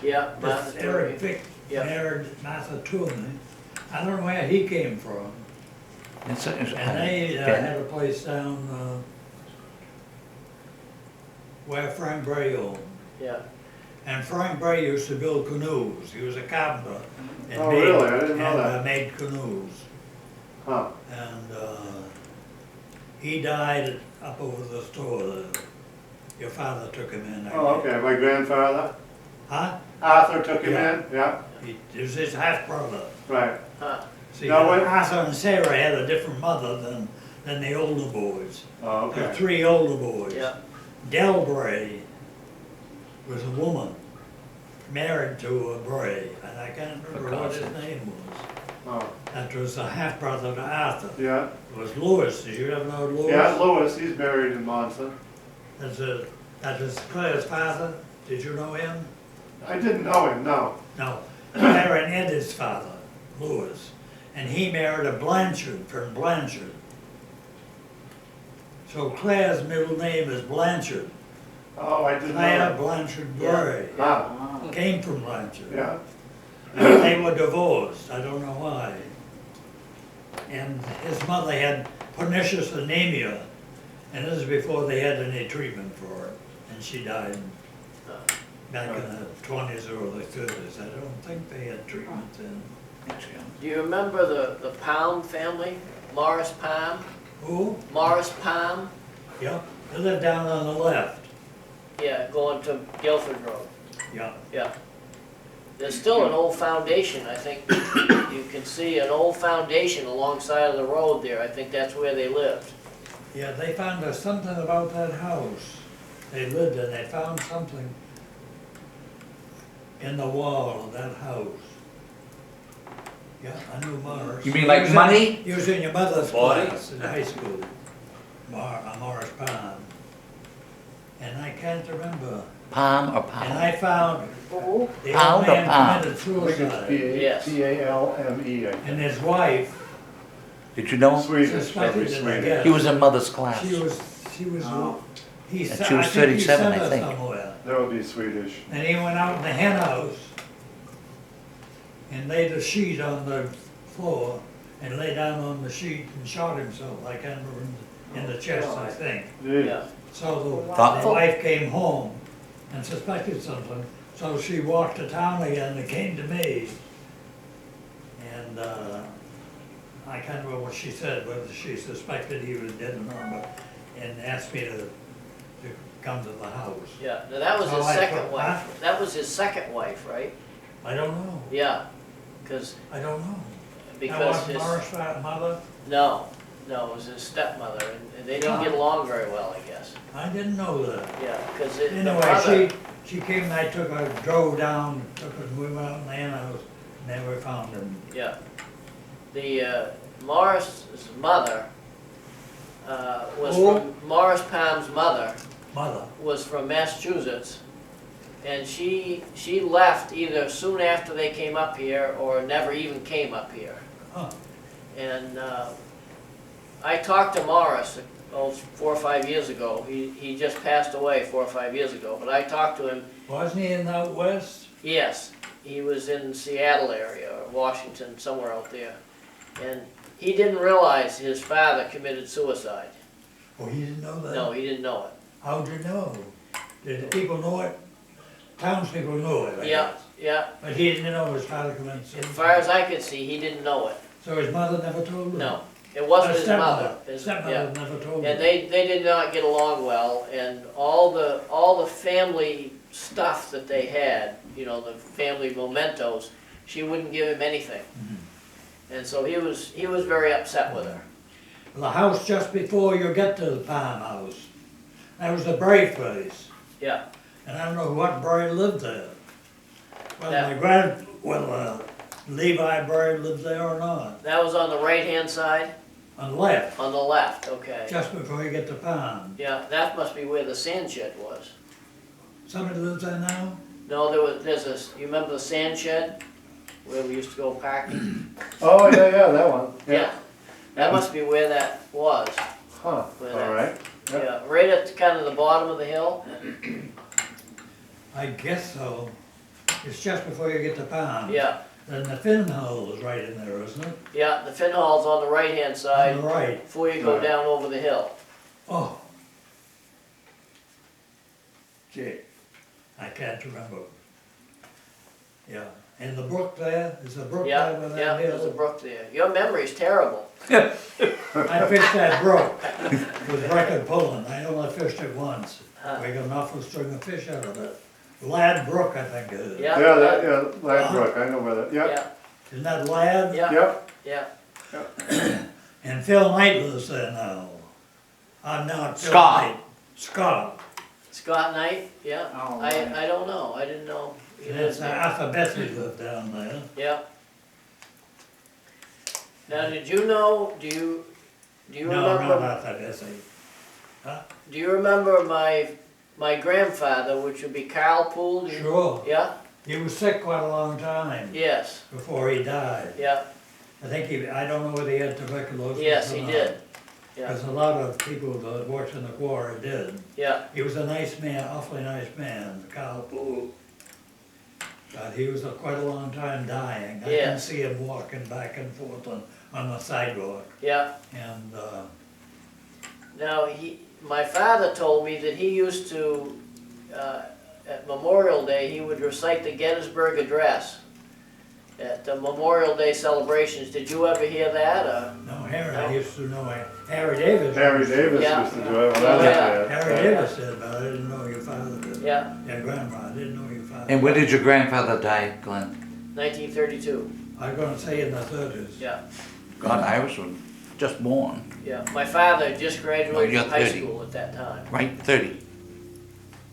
Yeah, This Martha Eric Toomey. Vick Yeah. married Martha Toomey. I don't know where he came from. And they had a place down where Frank Bray owned. Yeah, And Frank Bray used to build canoes. He was a carpenter. And Oh, really? I didn't know and, that. made canoes. Huh. And he died up over the store there. Your father took him in. I Oh, guess. okay, my grandfather, Huh? Arthur took him Yeah. in, yeah, He was his half brother. right. huh, See, Now, when- Arthur and Sarah had a different mother than the older boys. Oh, The okay. 3 older boys. yeah, Del Bray was a woman married to a Bray, and I can't remember what his name was. Oh, That was a half brother to Arthur. yeah, It was Lewis. Did you ever know Lewis? yeah, Lewis, he's buried in Monson. That was Claire's father. Did you know him? I didn't know him, no. No. Claire and Eddie's father, Lewis. And he married a Blanchard from Blanchard. So Claire's middle name is Blanchard. Oh, I didn't know Claire that. Blanchard Bray. Ah, Oh. Came from Blanchard. yeah, And they were divorced, I don't know why. And his mother had pernicious anemia, and this is before they had any treatment for it. And she died back in the 20s or early 30s. I don't think they had treatment then. Do you remember the Palm family? Morris Palm? Who? Morris Palm? Yeah, they lived down on the left. Yeah, going to Guilford Road. Yeah. Yeah. There's still an old foundation, I think. You can see an old foundation alongside of the road there. I think that's where they lived. Yeah, they found out something about that house. They lived in, they found something in the wall of that house. Yeah, I knew Morris. You mean like He was in- money? He was in your mother's Body? class in high school, Morris Pond. And I can't remember. Palm or And pound? I found Oh. the Pound old or man pound? committed I think it's suicide. Yes. P-A-L-M-E, I And think. his wife, Did you know? Swedish, Suspected probably it, I Swedish. guess. He was in mother's class. she was, Oh. he And sent, she was I think he 37, sent I her think. somewhere. That would be Swedish. And he went out in the hen house and laid a sheet on the floor and lay down on the sheet and shot himself, I can't remember, in the chest, I think. Gee. Yeah. So the Thoughtful. wife came home and suspected something, so she walked to town again and came to me. And, I can't remember what she said, whether she suspected he was dead or not, but, and asked me to come to the house. Yeah. Now that was Oh, his I second thought- wife. That was his second wife, right? I don't know, Yeah. Because I don't know. That because wasn't his Morris' mother? no, it was his stepmother, and they didn't get along very well, I guess. I didn't know that. Yeah, because the Anyway, mother. she came and I took her, drove down, took her, we went out in the hen house, and never found him. Yeah. The Morris's mother was Who? from Morris Palm's mother Mother, was from Massachusetts, and she left either soon after they came up here or never even came up here. huh, And I talked to Morris 4 or 5 years ago. He just passed away 4 or 5 years ago, but I talked to him. wasn't he in out west? Yes, he was in Seattle area or Washington, somewhere out there. And he didn't realize his father committed suicide. Oh, he didn't know that? No, he didn't know it. How'd you know? Did the people know it? Townspeople knew it, I Yeah, guess. yeah. But he didn't know his father committed As suicide. far as I could see, he didn't know it. So his mother never told him? No, it wasn't Her his mother. stepmother, His- stepmother yeah. never told And him. they did not get along well, and all the family stuff that they had, you know, the family mementos, she wouldn't give him anything. And so he was very upset with her. The house just before you get to the farmhouse, that was the Bray place. Yeah, And I don't know what Bray lived there. Yeah. Whether Levi Bray lived there or not. that was on the right-hand side, On the left, on the left, okay. just before you get to farm. Yeah, that must be where the sand shed was. Somebody lives there now? No, you remember the sand shed? Where we used to go parking? Oh, yeah, that one. Yeah. That must be where that was. Huh, Where all that- right. Yep. Yeah, right at kind of the bottom of the hill. I guess so. It's just before you get to farm. Yeah, Then the Finn Hole is right in there, isn't it? yeah, the fin hall's on the right-hand On side the right. before you go Right. down over the hill. Oh. Gee, I can't remember. Yeah, and the brook there, is the brook there Yeah, with yeah, that there's a hill? brook there. Your memory's terrible. I fished that brook with record pulling, I only fished it once. Huh. We got an awful string of fish out of it. Lad Brook, I think it is. Yeah. Yeah, Ladbrook, I know where that, yep, Yeah, Isn't that Lad? yeah, yep. yeah. And Phil Knight lives there now. I'm not Phil Scott. Knight. Scott. Scott Knight, yeah. Oh, right. I don't know, I didn't know. he And lived it's there. Arthur Betsy lived down there. Yeah. Now, did you know, do you No, not remember, Arthur Betsy. do you remember my grandfather, which would be Carl Poole? Do you- Sure. Yeah, He was sick quite a long time yes, before he died. yeah, I think I don't know whether he had tuberculosis or yes, he not. did. yeah, Because a lot of people that worked in the quarry did. yeah, He was a nice man, awfully nice man, Carl Poole. But he was quite a long time dying. I Yeah. can see him walking back and forth on the sidewalk. yeah. And, Now, my father told me that he used to, at Memorial Day, he would recite the Gettysburg Address at the Memorial Day celebrations. Did you ever hear that, or? no, Harry, No. I used to know Harry Davis. Harry Davis Yeah. used to do it when I Oh, was yeah. there. Harry Davis did, but I didn't know your father did. Yeah, Yeah, grandpa, I didn't know your father. And when did your grandfather die, Glenn? 1932, I'm gonna say in the 30s. yeah, God, Iris was just born, yeah. My father had just graduated you're from high 30. school at that time. right? 30.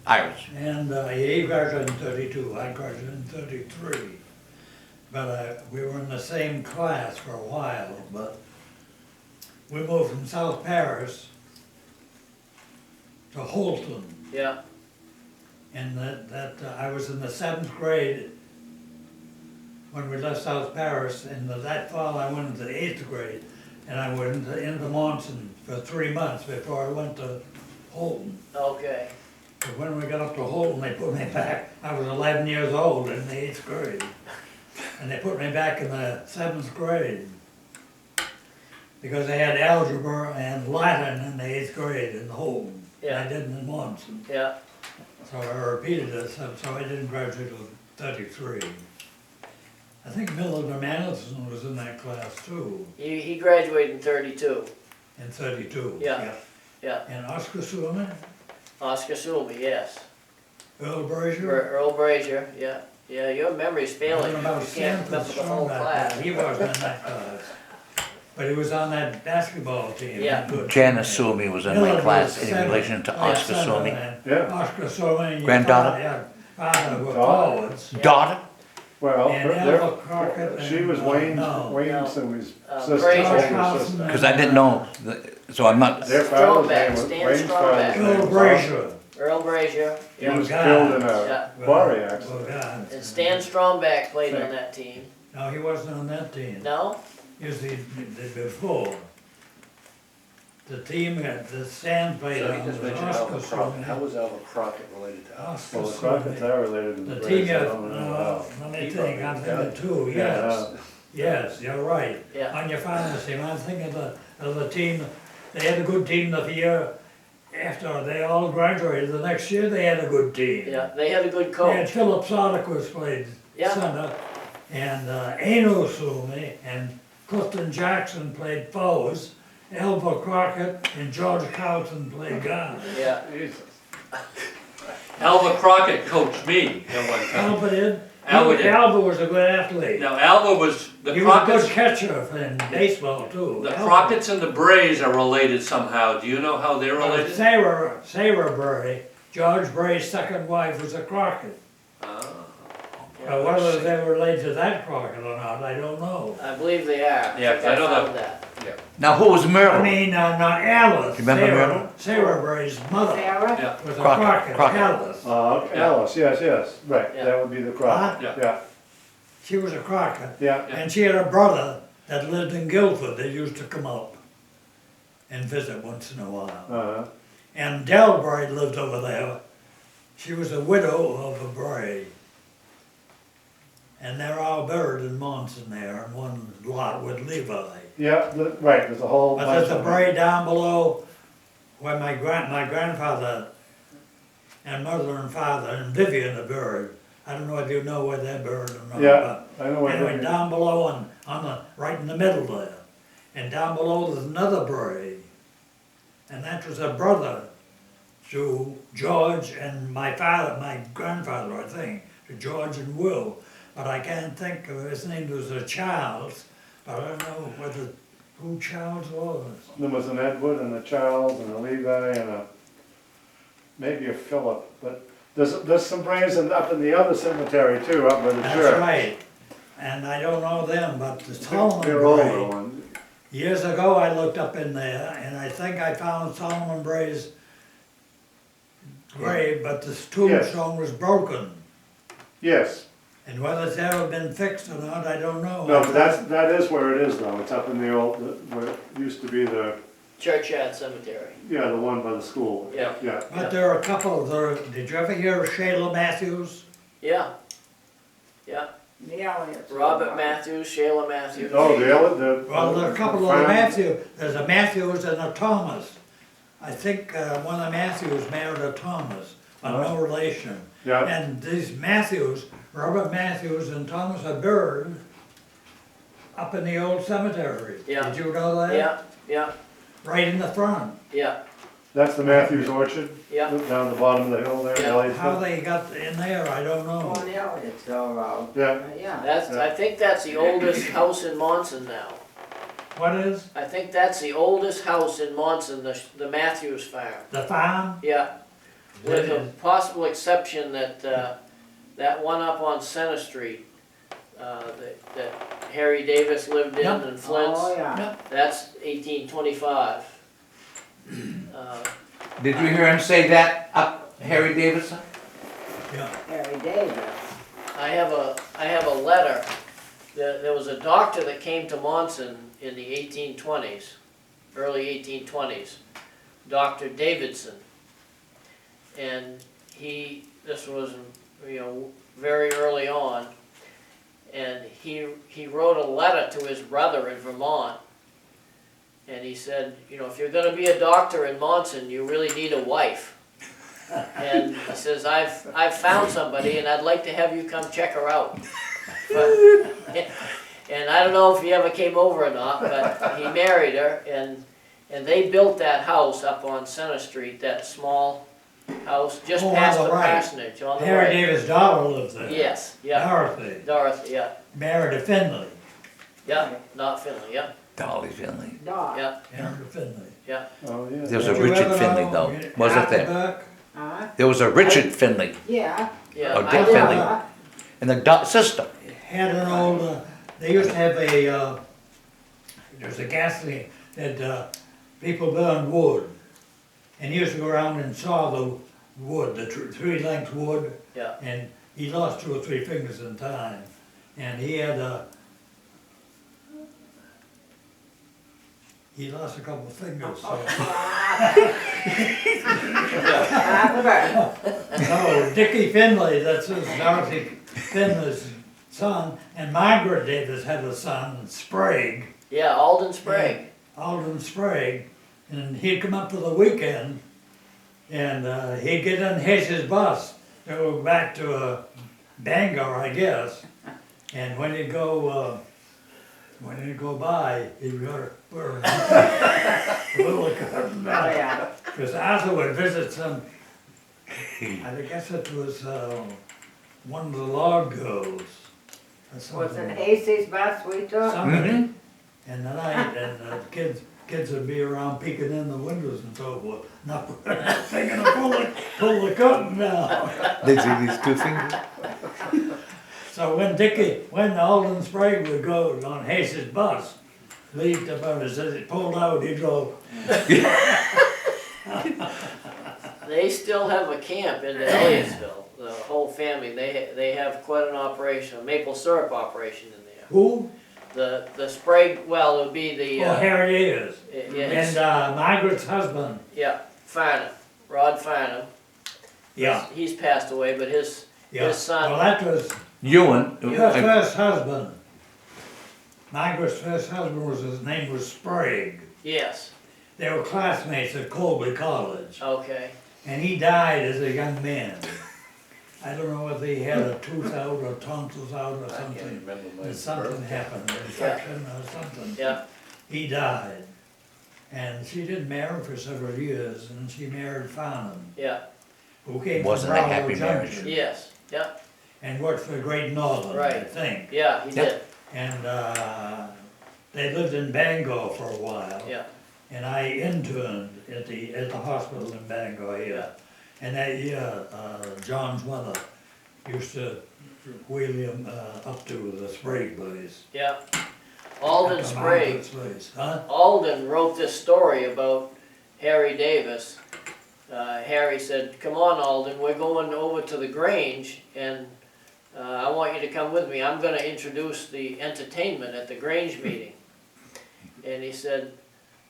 Iris. And he graduated in 32, I graduated in 33. But we were in the same class for a while, but we moved from South Paris to Holton. Yeah, And I was in the 7th grade when we left South Paris, and that fall I went into the 8th grade. And I went into Monson for 3 months before I went to Holton. okay, But when we got up to Holton, they put me back, I was 11 years old in the 8th grade. And they put me back in the 7th grade. Because they had algebra and Latin in the 8th grade in Holton. Yeah. I didn't in Monson. yeah, So I repeated it, so I didn't graduate till 33. I think Millard Manelson was in that class too, he graduated in 32, in 32. Yeah. yeah. And Oscar Suleiman, Oscar Sulby, yes. Earl Brazier. Earl Brazier, yeah, yeah, your memory's I failing, don't you know about can't Sanford remember the whole Stromback, class. but he wasn't in that class. But he was on that basketball team. Yeah. Good. Janice Suomi was in my Millard class was in center. relation to Yeah, Oscar center, Suomi. and Yeah. Oscar Suleiman, your Granddaughter? father, yeah, father were Daughter? forwards. Daughter? Well, And Alva Crockett she and, was Wayne, no. Wayne No. Simmons' Fraser. sister, George older Housen. sister. Because I didn't know, so I'm not, Their father's Stromback, name was, Stan Wayne's father's Stromback. name Earl was Brazier. Earl Brazier, He yeah, was God. killed in Yeah. a quarry Well, accident. God. and Stan Stromback played on that team. No, he wasn't on that team. No? He was the before. The team the Stan played So on you was just mentioned Oscar Alva Crockett. How Suleiman. was Alva Crockett related to us? Oscar Well, the Crockett's Suleiman. are related to the The Braziers. team, I don't know let me He think, I'm probably thinking two, Yeah, yes. Yes, you're right. Yeah, On your father's team, I'm thinking of the team, they had a good team the year after they all graduated. The next year, they had a good team. yeah, they had a good They had coach. Philip Soderquist played Yeah. center, and Eno Suomi and Clifton Jackson played forwards. Alva Crockett and George Carlton played guard. Yeah, Jesus. Alva Crockett coached me at one time. Alva did. Alva did. Alva was a good athlete. Now, Alva was, the He was a good Crockett's, catcher in baseball too. the Alva. Crockett's and the Brays are related somehow. Do you know how they're related? Sarah Bray, George Bray's second wife was a Crockett. Ah. But whether they were related to that Crockett or not, I don't know. I believe they are. Yeah, think 'cause I know found that. now who was I Myrtle? mean, not Alice. You remember Sarah, Myrtle? Sarah Bray's mother Sarah? Yeah. was a Crockett, Crockett, Crockett. Alice. Yeah. Alice, yes, right, Yeah. that would be the Crockett, Huh? yeah, She was a Crockett. yeah. And she had a brother that lived in Guilford that used to come up and visit once in a while. Uh-huh. And Del Bray lived over there. She was a widow of a Bray. And they're all buried in Monson there in one lot with Levi. Yeah, right, there's a whole But bunch there's a of them. Bray down below where my grandfather and mother and father and Vivian are buried. I don't know if you know where they're buried or not. Yeah, I know But what anyway, you mean. down below on the, right in the middle there. And down below there's another Bray. And that was a brother to George and my father, my grandfather, I think, to George and Will. But I can't think of his name. Was a Charles, but I don't know who Charles was. There was an Edward and a Charles and a Levi and maybe a Philip, but there's some Brays up in the other cemetery too, up by the church. That's right. And I don't know them, but the Solomon They're older Bray. ones. Years ago, I looked up in there, and I think I found Solomon Bray's grave, but the tombstone was broken. Yes, And whether it's ever been fixed or not, I don't know. no, but that is where it is though, it's up in the old, where it used to be the Churchyard Cemetery. Yeah, the one by the school. Yeah. Yeah. But there are a couple, did you ever hear of Shayla Matthews? Yeah. Yeah. The Elliots. Robert Matthews, Shayla Matthews. Oh, the. Well, there are a couple of Matthews, there's a Matthews and a Thomas. I think one of the Matthews married a Thomas, but no relation. Yeah, And these Matthews, Robert Matthews and Thomas are buried up in the old cemetery. Yeah. Did you know that? Yeah, yeah, Right in the front. yeah, that's the Matthews Orchard, yeah. down the bottom of the hill there, Yeah. How Elliotsville. they got in there, I don't On know. the Elliotsville Road. Yeah, Yeah. That's, I think that's the oldest house in Monson now. What is? I think that's the oldest house in Monson, the Matthews farm. The farm? Yeah, with a possible exception that, that one up on Center Street, that Harry Davis lived in Yep. and Flint's, Oh, yeah. that's 1825. Did you hear him say that up Harry Davidson? Yeah. Harry Davis. I have a letter, there was a doctor that came to Monson in the 1820s, early 1820s, Dr. Davidson. And this was, very early on, and he wrote a letter to his brother in Vermont. And he said, if you're gonna be a doctor in Monson, you really need a wife. And he says, I've found somebody and I'd like to have you come check her out. But, and I don't know if he ever came over or not, but he married her and they built that house up on Center Street, that small house, just Oh, on past the the right. parsonage, on the Harry right. Davis' daughter lives there. Yes, yeah, Dorothy, Dorothy, yeah, married to Finley. yeah, not Finley, yeah, Dolly Finley. Dog. yeah, Married to Finley. yeah. oh, yeah. There was a Did you Richard ever Finley know though, wasn't there? Atterbuck? Huh? There was a Richard Finley Yeah. Yeah, Oh, I Dick did- Finley. and the sister. Had an old, they used to have there's a gas thing that people burned wood. And he used to go around and saw the wood, the three-length wood. Yeah. And he lost 2 or 3 fingers in time. And he lost a couple of fingers, so. No, Dickie Finley, that's his, Dorothy Finley's son, and Margaret Davis had a son, Sprague, Yeah, Alden Sprague. Alden Sprague, and he'd come up for the weekend, and he'd get in his bus to go back to Bangor, I guess, and when he'd go by, he'd go for a little curtain Oh, yeah. because Arthur would visit some, I guess it was one of the log girls. or Was something. it Hasey's bus we took? Somebody, Mhm. in the night, and kids would be around peeking in the windows and so forth. Not thinking to pull the curtain down. They see these 2 fingers. So when Alden Sprague would go on Hayes' bus, leave the boat, as it pulled out, he'd go, They still have a camp in Elliottsville, the whole family. They have quite an operation, a maple syrup operation in there. who? The Sprague, well, it would be the, Oh, Harry is. yeah, And Margaret's husband, yeah, Farnham, Rod Farnham. yeah, He's passed away, but his yeah. son- Well, that was Ewan. her first husband. Margaret's first husband his name was Sprague. yes, They were classmates at Colby College, okay, and he died as a young man. I don't know whether he had a tooth out or tonsils out or I can't something. remember my And something birthday. happened, infection or something. yeah, He died. And she didn't marry for several years, and she married Farnham, yeah, who came from Wasn't a Bravo happy marriage. Junction yes, yeah, and worked for Great Northern, I Right. think. yeah, he did, And they lived in Bangor for a while. yeah, And I interned at the hospital in Bangor here. And that year, John's mother used to wheel him up to the Sprague place. yeah. Alden Up to Sprague. Margaret's place, huh? Alden wrote this story about Harry Davis. Harry said, "Come on, Alden, we're going over to the Grange, and I want you to come with me. I'm going to introduce the entertainment at the Grange meeting." And he said,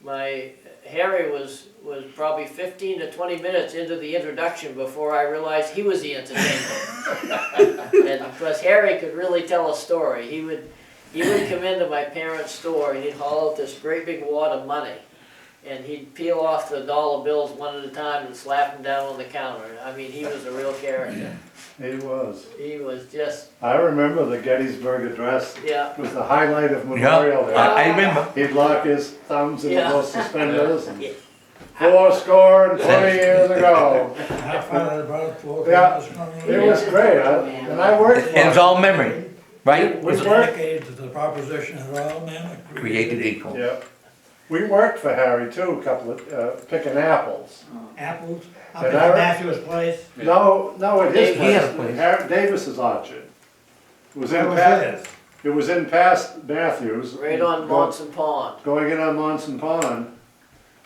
Harry was probably 15 to 20 minutes into the introduction before I realized he was the entertainer. And because Harry could really tell a story, he would come into my parents' store and he'd haul out this great big wad of money. And he'd peel off the dollar bills one at a time and slap them down on the counter. I mean, he was a real character. He was. He was just, I remember the Gettysburg Address. yeah, It was the highlight of Memorial Day. I remember. He'd lock his thumbs into Yeah. those suspenders and Yeah. 40 years ago. How far about four Yeah. miles from It here? was great, and I worked for And it's all memory, right? We Was worked, dedicated to the proposition that all men are Created equal. yeah. We worked for Harry too, a couple of, picking apples. Apples, up And at I re- Matthew's place. Yeah. No, at his He had a place, place. Harry Davis's orchard. It was Where in was past, this? it was in past Matthews. right on Monson Pond. Going in on Monson Pond,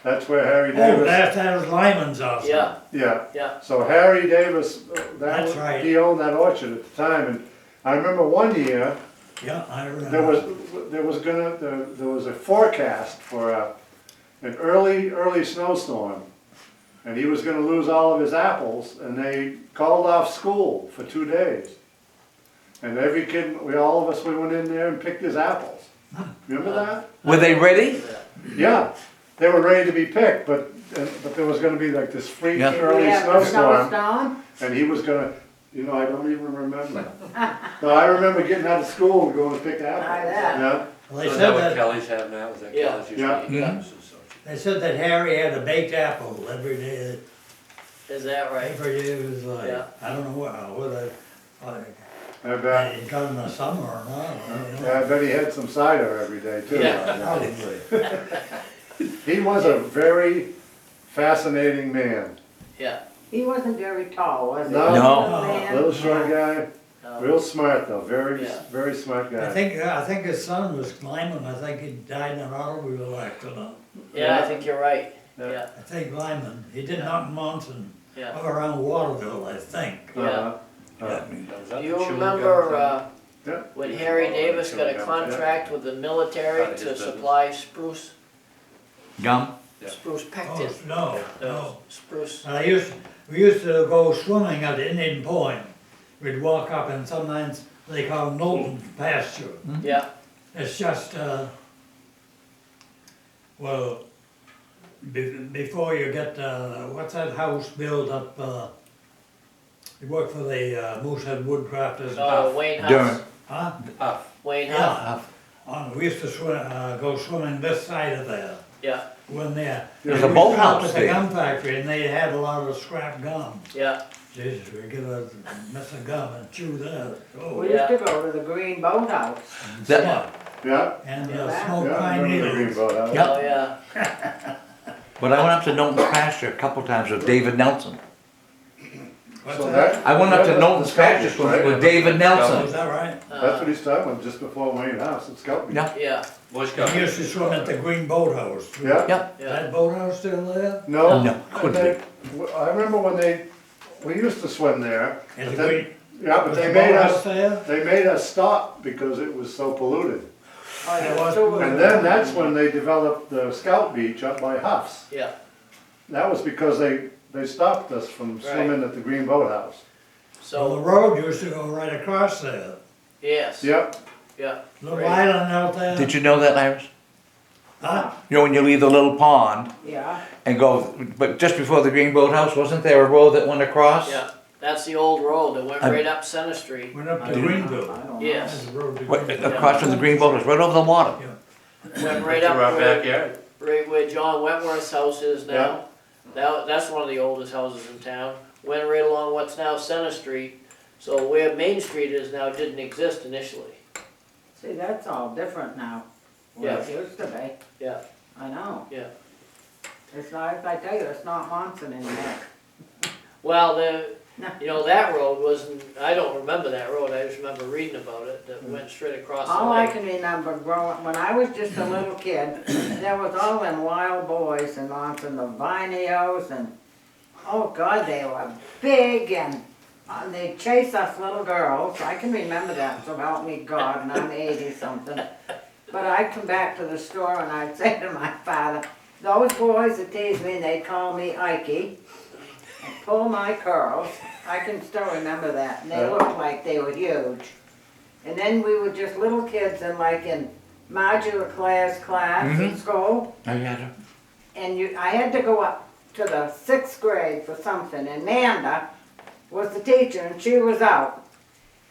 that's where Harry Oh, Davis, that was Lyman's also. Yeah, yeah. yeah, So Harry Davis, That's right. he owned that orchard at the time, and I remember one year, Yeah, I remember. there was a forecast for an early snowstorm, and he was gonna lose all of his apples, and they called off school for 2 days. And every kid, all of us, we went in there and picked his apples. Remember that? Were they ready? Yeah, they were ready to be picked, but there was gonna be like this freak Yeah. early We have a snowstorm, snowstorm? and he was gonna, I don't even remember. No, I remember getting out of school and going to pick apples. I bet. Yeah, Well, They So is said that what that, Kelly's have now? Is that Yeah. Kelly's used Yeah. to be? Mhm. they said that Harry had a baked apple every day, is that right? every day of his life. Yeah. I don't know whether, I bet, he got in the summer or not, you yeah, I know. bet he had some cider every day too. Yeah. Probably. He was a very fascinating man. Yeah, He wasn't very tall, was he? No. No. Little man. Little short guy, no, real smart though, very, Yeah. very smart I guy. think his son was Lyman, I think he died in an automobile accident. yeah, I think you're right, Yeah. yeah, I think Lyman, he did not in Monson, yeah. up around Waterville, I think. Uh-huh. Do you remember, Yeah. when Harry Davis got a Yeah. contract with the military Out of his to business. supply spruce, Gum? Yeah. spruce Oh, pectin? no. Spruce, We used to go swimming at Indian Point. We'd walk up and sometimes they call it Knowlton pasture. yeah, It's just, well, before you get, what's that house built up, you work for the Moosehead Woodcrafters, Wayne House, Durham. huh? Ah, Wayne House, Yeah, we used to go swimming this side of there, yeah, when there. There's a We boat stopped house at the there. gum factory and they had a lot of scrap gum. yeah, Jesus, we get a mess of gum and chew that. Oh, We used to go to the Green Boathouse. That- yeah, Yeah, and Yeah. smoke yeah, I pine remember the needles. green boat house. Yeah. oh, yeah, But I went up to Knowlton's pasture a couple times with David Nelson. What's So that? I went up to that's Knowlton's the Scout pasture Beach, right? with David Oh, Nelson. is that right? That's what he's talking about, just before Wayne House, it's Scout Beach. Yeah. yeah, Boy Scout. We used to swim at the Green Boathouse. Yeah? Yeah. Is yeah, that boathouse still there? No, No, when couldn't they, I remember when we used to swim there, Is but the then, Green, yeah, but was they the made boathouse us, there? they made us stop because it was so polluted. Oh, It yeah, was- so And then that's when they developed the Scout Beach up by Huff's. yeah, That was because they stopped us from swimming at the Green Boathouse. So the so, road used to go right across there. yes, Yep, yeah, Little Right. island out there. Did you know that, Iris? Huh? You know when you leave the little pond yeah, and go, but just before the Green Boathouse, wasn't there a road that went across? yeah, that's the old road that went I- right up Center Street, Went up I to don't know. Greenville. I don't know. yes, That's the road to What, Greenville. across from the Green Boathouse, right over the water. went right To up our where, backyard. right where John Wentworth's house is now. That's one of the oldest houses in town, went right along what's now Center Street, so where Main Street is now didn't exist initially, See, that's all different now. Where it Yeah. used to be. yeah, I know. yeah. It's not, I tell you, it's not Monson anymore. Well, No. you know, that road wasn't, I don't remember that road, I just remember reading about it, that went straight across the All I lake. can remember growing, when I was just a little kid, there was all them wild boys in Monson, the Vineos and, oh God, they were big and they'd chase us little girls. I can remember that, so help me God, and I'm 80 something. But I'd come back to the store and I'd say to my father, those boys that teased me, they'd call me Ikey, and pull my curls. I can still remember that, and they looked like they were huge. And then we were just little kids in modular class in school. I had her. And I had to go up to the 6th grade for something, and Manda was the teacher, and she was out.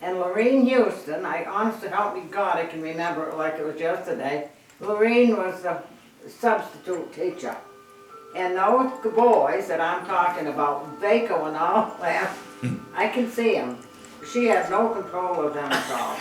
And Lorene Houston, I honestly, help me God, I can remember it like it was yesterday. Lorene was the substitute teacher. And those boys that I'm talking about, Vaco and all that, I can see them. She had no control of them at all.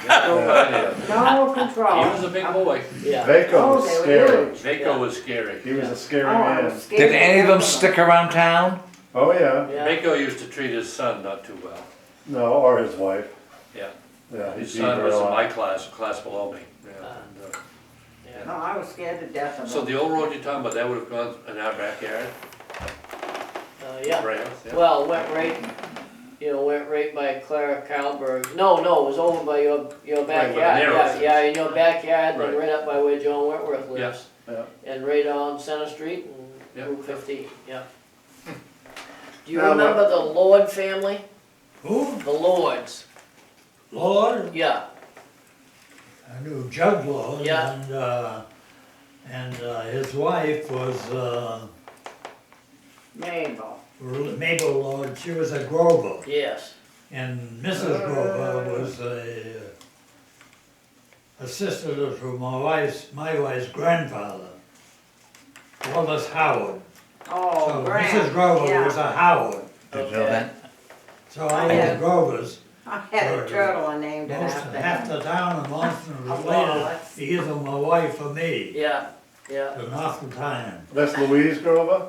No control. He was a big boy. Yeah. Vaco Oh, was they were scary. huge. Vaco was scary. He was a scary Oh, I was man. scared Did any of them to stick around town? Oh, yeah. Yeah. Vaco used to treat his son not too well. No, or his wife. Yeah. Yeah, His he son beat was her in a my lot. class, a class below me. Yeah, and, Yeah. No, I was scared to death of so them. the old road you're talking about, that would have gone in our backyard? Yeah. Rails, yeah. Well, went right by Clara Kalberg. No, it was over by your where the backyard. Narrows is. Yeah, in your backyard, then Right. right up by where John Wentworth lives. Yeah. And right on Center Street Yeah. and Route 15, yeah. Do you Now, remember the Lord family? Who? The Lords, Lord? yeah. I knew Judge Lord. Yeah. And his wife was, Mabel. Mabel Lord, she was a Grover. Yes, And Mrs. Grover was a sister to my wife's grandfather, Wallace Howard. Oh, So Grant. Mrs. Grover yeah. was a Howard. Did you know Okay. that? So all the Grovers, I had a turtle and named it most, after half him. the town of Boston was A related, Wallace. either my wife or me, yeah, yeah. to North Italian. That's Louise Grover?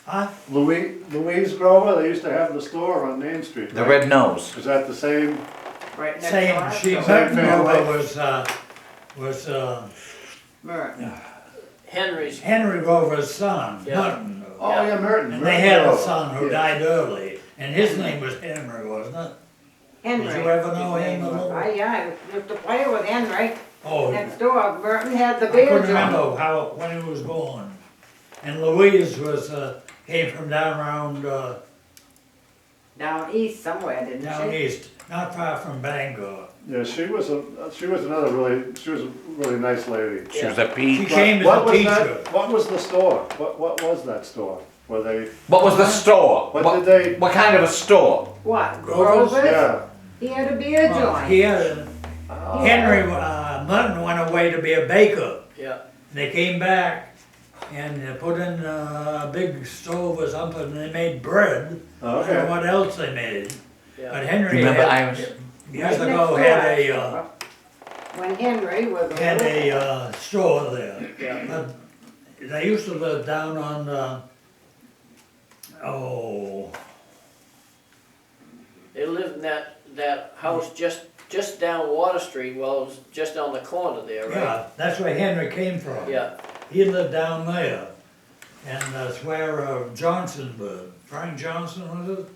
Huh? Louise Grover, they used to have the store on Main Street, The right? red nose. Is that the same? Right next Same, door. she, Same Merton family. Grover was Merton. Henry's, Henry Grover's son, Yeah. Merton. Oh, yeah, Merton. And they had a Grover. son who Yeah. died early, and his name was Henry, wasn't it? Henry. Did you ever know his him name a was. little? Yeah, I used to play with Henry Oh, next door. Merton had the I couldn't beard on. remember when he was born. And Louise was, came from down around, Down east somewhere, didn't down she? east, not far from Bangor. Yeah, she was a really nice lady. She was a She pea. came as What a was teacher. that, what was the store? What was that store? Were they, What was the store? what did they, What kind of a store? What, Grover's? Grover's? yeah. He had a beer Well, joint. he had, Oh. Henry, Merton went away to be a baker. yeah, And they came back and they put in a big stove or something, and they made bread. I don't know Okay. what else they made. yeah. But Do Henry you remember had, Iris? years Right next ago, door, had actually. a, When Henry was a had little- a store there. Yeah. But they used to live down on, oh, They lived in that house just down Water Street, well, it was just on the corner there, right? yeah, that's where Henry came from. Yeah, He lived down there. And that's where Johnson lived. Frank Johnson, was it?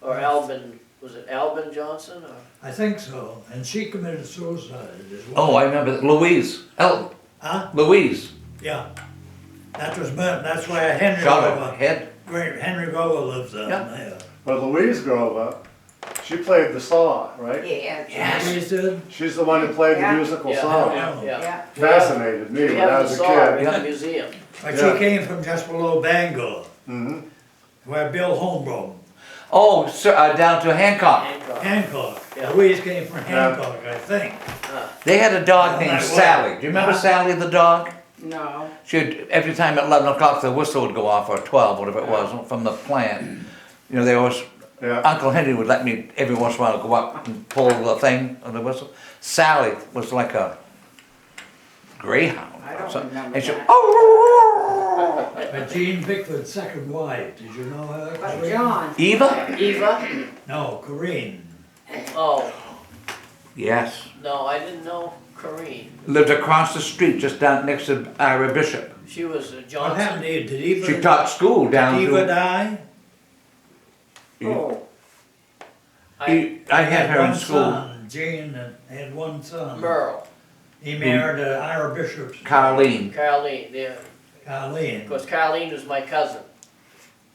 or Albin, was it Albin Johnson, or? I think so. And she committed suicide as well. Oh, I remember that. Louise. Huh? Louise. Yeah. That was Merton. That's where Henry Shot her Grover, head. great Henry Grover lives down Yeah. there. But Louise Grover, she played the saw, right? Yeah. Yes. He did? She's the one who played the Yeah. musical Yeah. saw. Yeah, yeah. Yeah. Fascinated me We when I have the was a saw in kid. the museum. But Yeah. she came from just below Bangor, Mm-hmm. where Bill Holmgren, Oh, sir, down to Hancock. Hancock. Hancock. Yeah. Louise came from Yeah. Hancock, I think. They had a dog Oh, named that Sally. way. Do you remember Huh? Sally the dog? No. She'd, every time at 11 o'clock the whistle would go off, or 12, whatever it was, from the plant. You know, they always, Yeah. Uncle Henry would let me every once in a while go up and pull the thing on the whistle. Sally was like a greyhound. I or don't something. remember And she, that. oh, But Jean Bickford's second wife, did you know her? But Corinne? John, Eva? Eva? No, Corinne. Oh, Yes. no, I didn't know Corrine. Lived across the street, just down next to Ira Bishop. She was a What Johnson. happened to you? Did Eva, She taught school down Eva to. die? oh, I had her in one school. son, Jean had one son. Merle, He married Ira Bishop's. Carlene. Carleen, yeah. Colleen. Because Carleen was my cousin.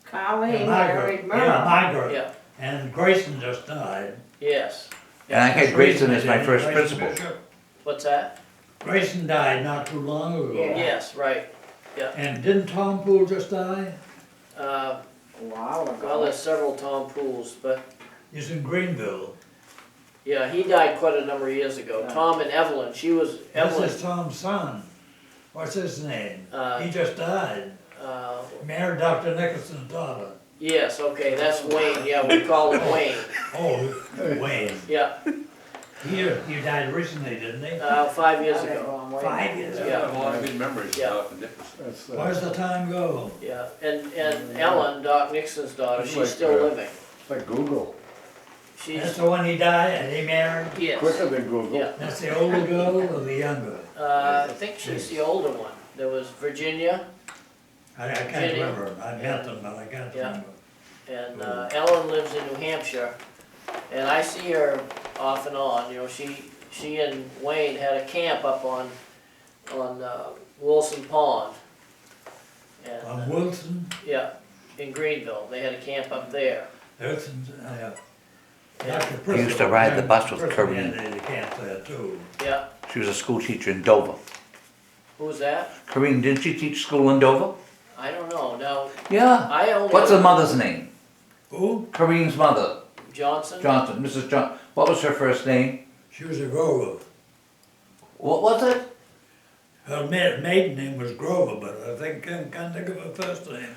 Colleen Margaret, married yeah, Merle. Margaret. Yeah, And Grayson just died. yes. And I had Grayson as my Grayson first Grayson principal. Bishop. What's that? Grayson died not too long ago. Yeah. Yes, right. And didn't Tom Poole just die? Uh, A while well, ago. there's several Tom Pools, but He's in Greenville. yeah, he died quite a number of years ago. Yeah. Tom and Evelyn, she was, This Evelyn, is Tom's son. What's his name? Uh, He just died. uh, Married Dr. Nicholson's daughter. yes, okay, that's Wayne, yeah, we call him Wayne, Oh, Wayne. yeah, He died recently, didn't he? 5 years Now they're ago, going way 5 back. years I ago. have a lot of good memories Yeah. of Dr. Nicholson. That's, Where's the time go? yeah. And Ellen, Doc Nixon's daughter, It's she's like, still living. like Google, That's She's, the one he died and he married? yes. quicker than Google. Yeah. That's the older girl or the younger? I think she's the older one. There was Virginia, I can't Jenny. remember. I met them, but I can't Yeah. remember. and Ellen lives in New Hampshire. And I see her off and on, you know, she and Wayne had a camp up on Wilson Pond. And, On Wilson, yeah, in Greenville, they had a camp up there. Wilson's, Yeah. Dr. I used to ride the bus with Pritchard Corinne. had a camp there too. Yeah, She was a school teacher in Dover. who was that? Corinne, didn't she teach school in Dover? I don't know, now, Yeah. I only. What's the mother's name? Who? Corinne's mother, Johnson? Johnson, Mrs. John. What was her first name? She was a Grover. What was it? Her maiden name was Grover, but I can't think of her first name.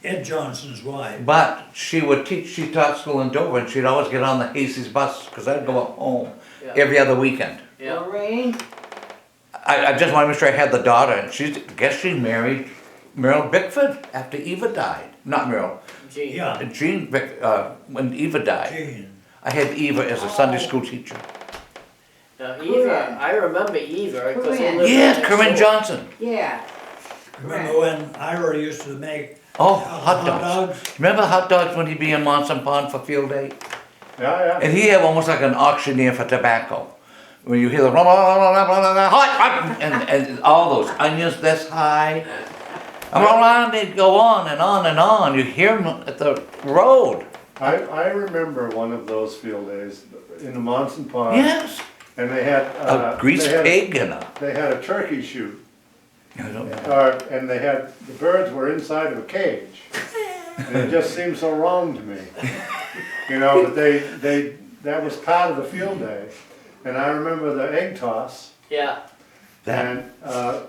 Ed Johnson's wife. But she would teach, she taught school in Dover, and she'd always get on the Hasey's bus, because I'd go up home Yeah. every other weekend. Yeah, Lorraine, I just want to make sure I had the daughter, and guess she married Merle Bickford after Eva died. Not Merle, Gene. Yeah, Jean when Eva died. Jean. I had Eva as a Sunday school teacher. Now Eva, I remember Eva, because they Corinne. lived Yes, next Corinne door. Johnson. yeah. Remember when Ira used to make Oh, hot dogs. Remember hot dogs when he'd be in Monson Pond for field day? Yeah, yeah. And he had almost like an auctioneer for tobacco. When you hear the hot, and all those onions this high. And they'd go on and on and on. You hear them at the road. I remember one of those field days in the Monson Pond. Yes. And they had. A greased they had- pig and a. They had a turkey shoot, I don't know. and they had, the birds were inside of a cage. And it just seemed so wrong to me. You know, that that was part of the field day. And I remember the egg toss, Yeah, That. and,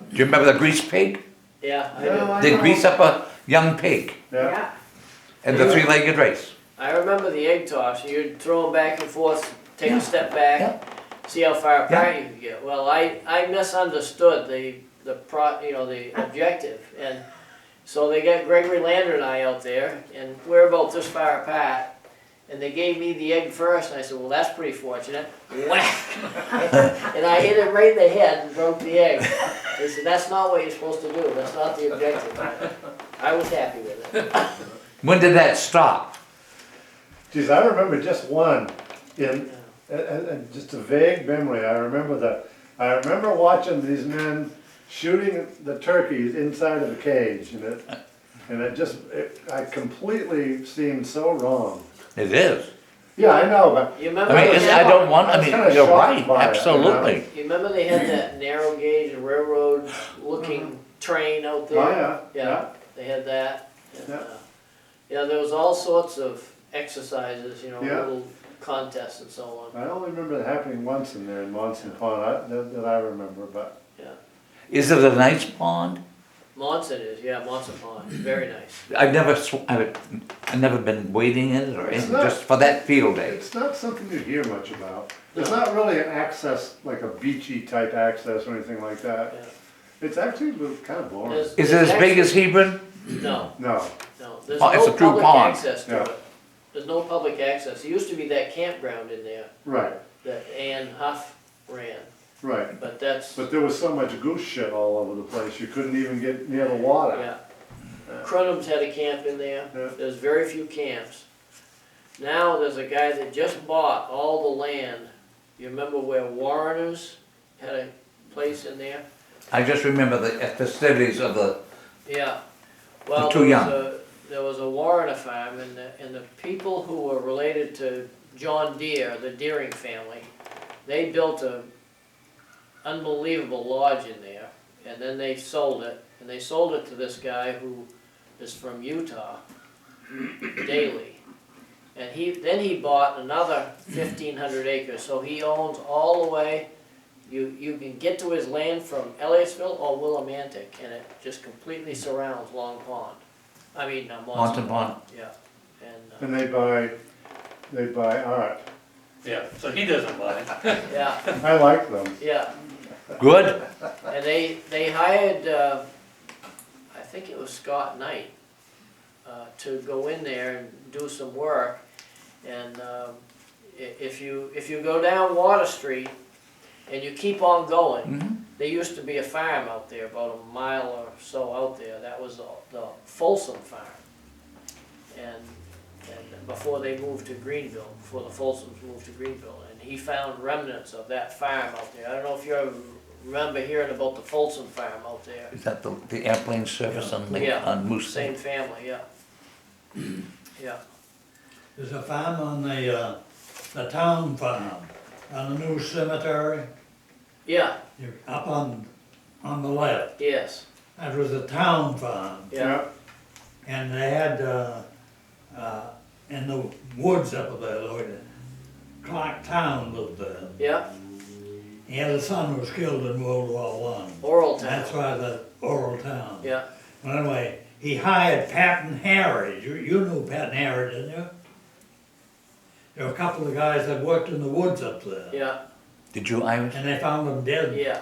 Do you remember the greased pig? yeah, I Yeah, do. I They know. grease up a young pig yeah, and the three-legged race. I remember the egg toss, you'd throw them back and forth, take Yeah. a step back, Yeah. see how far apart you could get. Well, I misunderstood the objective, and so they got Gregory Lander and I out there, and we're about this far apart, and they gave me the egg first, and I said, well, that's pretty fortunate. Whack! And I hit it right in the head and broke the egg. They said, that's not what you're supposed to do, that's not the objective. I was happy with it. When did that stop? geez, I remember just one, just a vague memory, I remember watching these men shooting the turkeys inside of a cage, and I completely seemed so wrong. It is. Yeah, I know, but You remember? I mean, they I had- don't want, I I was mean, kinda you're shocked right, by it, absolutely. You remember they had that narrow gauge railroad looking train out there? Oh, yeah, Yeah, yeah. they had that. And, Yeah. yeah, there was all sorts of exercises, you know, Yeah. little contests and so on. I only remember it happening once in there in Monson Pond, that I remember, but, Is it a nice pond? Monson is, yeah, Monson Pond, very nice. I've never been wading in it or It's anything, not- just for that field day. it's not something you hear much about. It's not really an access, like a beachy type access or anything like that. Yeah. It's actually kind of boring. There's- Is it as there's big as Hebron? No, No, no, there's Oh, it's no a true public pond. access to Yeah. it. There's no public access. There used to be that campground in there right, that Ann Huff ran, right. but that's, But there was so much goose shit all over the place, you couldn't even get near the water. yeah. Cronum's had a camp in there. Yeah. There's very few camps. Now there's a guy that just bought all the land. You remember where Warreners had a place in there? I just remember the festivities of the, Yeah, well, too young. there was a Warren farm, and the people who were related to John Deere, the Deering family, they built a unbelievable lodge in there, and then they sold it, and they sold it to this guy who is from Utah, Daley. And then he bought another 1,500 acres, so he owns all the way, you can get to his land from Elliottsville or Willimantic, and it just completely surrounds Long Pond. I mean, Monson Pond. Yeah, and, And they buy art. Yeah, so he doesn't mind. yeah, I like them. yeah. Good. And they hired, I think it was Scott Knight, to go in there and do some work. And if you go down Water Street and you keep on going, Mhm. there used to be a farm out there, about a mile or so out there. That was the Folsom Farm. And before they moved to Greenville, before the Folsoms moved to Greenville. And he found remnants of that farm out there. I don't know if you ever remember hearing about the Folsom Farm out there. Is that the airplane service on Yeah. on Moose? Same family, yeah. Yeah, There's a farm on the town farm, on the new cemetery, yeah, you're up on the left. yes, That was a town farm, yeah, and they had, in the woods up there, Clark Town lived there. yeah, He had a son who was killed in World War I. Oral That's Town, why the Oral Town. yeah, Well, anyway, he hired Pat and Harry. You knew Pat and Harry, didn't you? There were a couple of guys that worked in the woods up there. yeah, Did you, Iris? And they found them dead. yeah,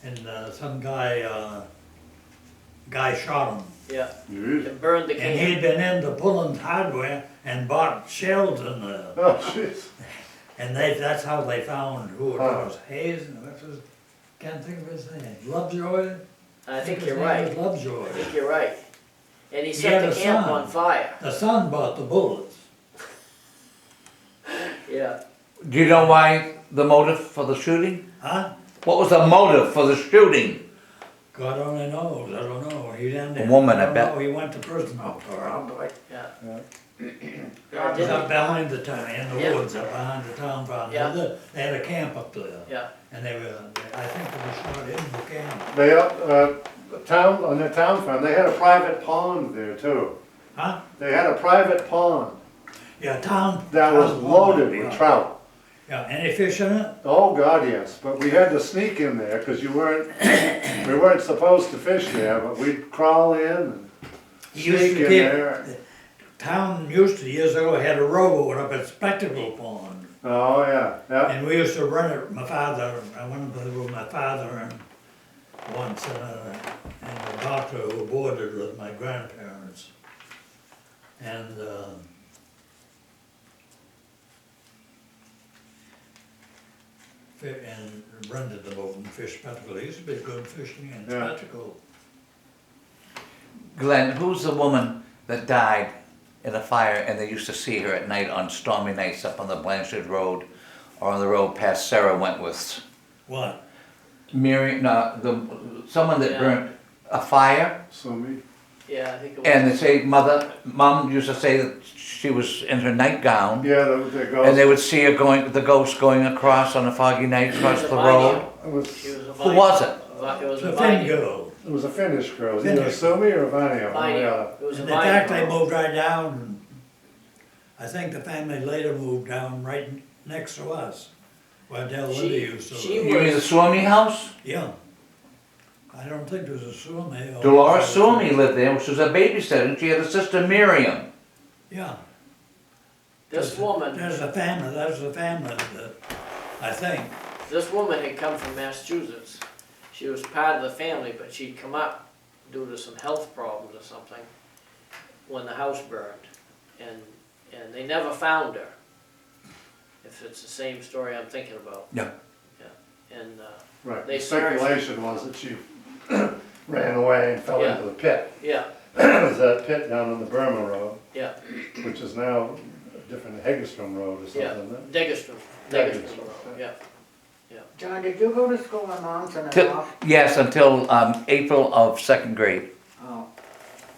And some guy shot him. yeah. Jeez. And burned the And camp. he'd been into Pullen's Hardware and bought shells in there. Oh, jeez. And that's how they found who it Huh. was. Hayes, can't think of his name. Lovejoy? I think his you're name right, was Lovejoy. I think you're right. And he He set had the a camp son. on fire, The son bought the bullets. yeah. Do you know why the motive for the shooting? Huh? What was the motive for the shooting? God only knows, I don't know. He ended. A woman, I don't bet. know, he went to prison out there. Oh, boy. Yeah. Yeah. Yeah, It was up didn't behind the town, in the Yeah. woods, up behind the town farm. Yeah. They had a camp up there. he? Yeah, And they were, I think they were shot in the camp. They, on the town farm, they had a private pond there too. Huh? They had a private pond Yeah, town. that was town loaded farm, with yeah. trout. Yeah, any fish in it? Oh, God, yes, but we had to sneak in there, cause we weren't supposed to fish there, but we'd crawl in and He used sneak to in keep- there. Town used to, years ago, had a rowboat up at Spectacle Pond. Oh, yeah, yeah, And we used to run it, my father, I went with my father and once, and a doctor who boarded with my grandparents. And, and rented the boat and fished Spectacle. It used to be good fishing in Yeah. Spectacle. Glenn, who's the woman that died in a fire and they used to see her at night on stormy nights up on the Blanchard Road or on the road past Sarah Wentworth's? What? Mary, no, someone that Yeah. burnt a fire, so me, yeah, I think it was. and they say mom used to say that she was in her nightgown, yeah, the and they ghost, would see her the ghost going across on a foggy night across She the was a road. Viney. it was, She was a Who Viney. was it? It was The a Finn Viney. girl. it was a Finnish girl, it was either Finnish. Sumi or Vanya, one or Viney. the other. It was a And in fact, they Viney. moved right down, and I think the family later moved down right next to us, where Del She- Lindy used to she live. You mean the Suomi house? Yeah. I don't think there was a Suomi. or- Dolores Suomi lived there, she was a babysitter, and she had a sister Miriam. Yeah. This woman, There's a family that, I think, this woman had come from Massachusetts. She was part of the family, but she'd come up due to some health problems or something when the house burned. And they never found her. If it's the same story I'm thinking about. Yeah. Yeah. And, Right, They the speculation was that she ran away and fell Yeah. into the pit. yeah, It was that pit down on the Burma Road, yeah, which is now a different Hegestrom Road or yeah. something, isn't it? Degerstrom, Degerstrom. Degerstrom Road, yeah. John, did you go to school in Monson at Till, all? yes, until, April of second grade. Oh,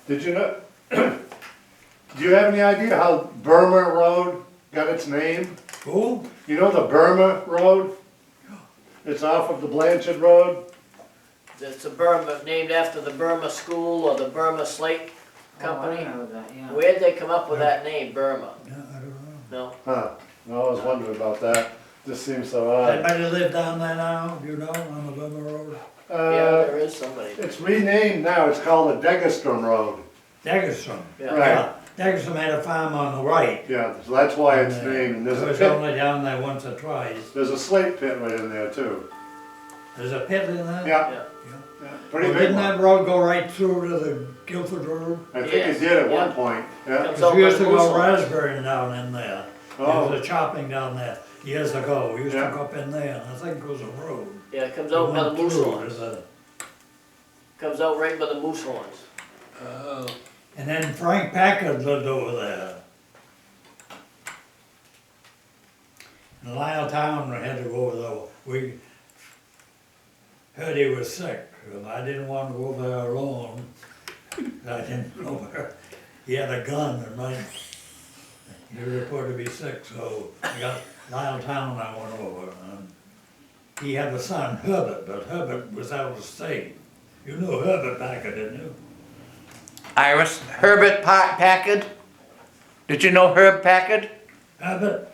Did you know, do you have any idea how Burma Road got its name? Who? You know the Burma Road? It's off of the Blanchard Road. It's a Burma, named after the Burma School or the Burma Slate I Company. know that, yeah. Where'd they come up with that name, Burma? No, I don't know. No? Huh, I was wondering about that. Just seems so odd. Anybody live down there now, do you know, on the Burma Road? Yeah, Uh, there is somebody. it's renamed now, it's called the Deggerstrom Road. Daggerstrom. Yeah. Right. Daggerstrom had a farm on the right. Yeah, so that's why it's named, and I there's a was pit, only down there once or twice. there's a slate pit right in there too. There's a pit in there? Yeah, Yeah. yeah, pretty Well, big didn't one. that road go right through to the Guilford Road? I think Yes, it did at yeah. one point, yeah. Comes Cause out we by used to the go Moose Lodge. raspberry down in there. There Oh, was a chopping down there years ago. We used to Yeah. go up in there, and I think it was a road. Yeah, it comes We out by the went Moose through to Horns. the- Comes out right by the Moose Horns. Oh, And then Frank Packard lived over there. And Lyle Town had to go over there. We heard he was sick, and I didn't want to go there alone. I didn't know where, he had a gun and he reported to be sick, so I got Lyle Town I went over. And he had a son, Herbert, but Herbert was out of state. You knew Herbert Packard, didn't you? Iris, Herbert Packard? Did you know Herb Packard? Herbert?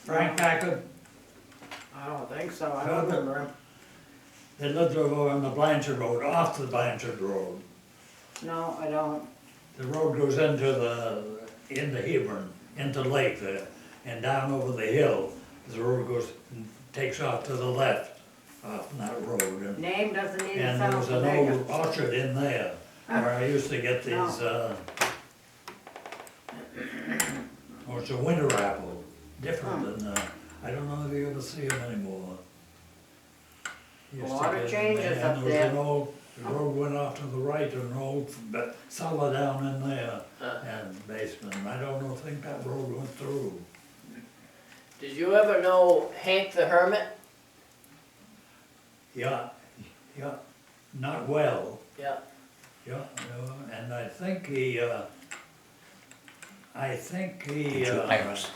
Frank Packard? I don't think so, I don't remember him. They lived over on the Blanchard Road, off the Blanchard Road. No, I don't. The road goes into Hebron, into Lake there, and down over the hill. The road goes, takes off to the left, off that road. Name doesn't even And there sound was an familiar. old orchard in there, where I used to get these, oh, it's a winter apple, different than, I don't know if you ever see them anymore. Used A to lot of get 'em changes and up there was there. an old, the road went off to the right, and an old cellar down in there, Uh, and basement. I don't know, think that road went through. Did you ever know Hank the Hermit? Yeah, yeah, not well, Yeah. yeah, no, and I think he, Did you, Iris?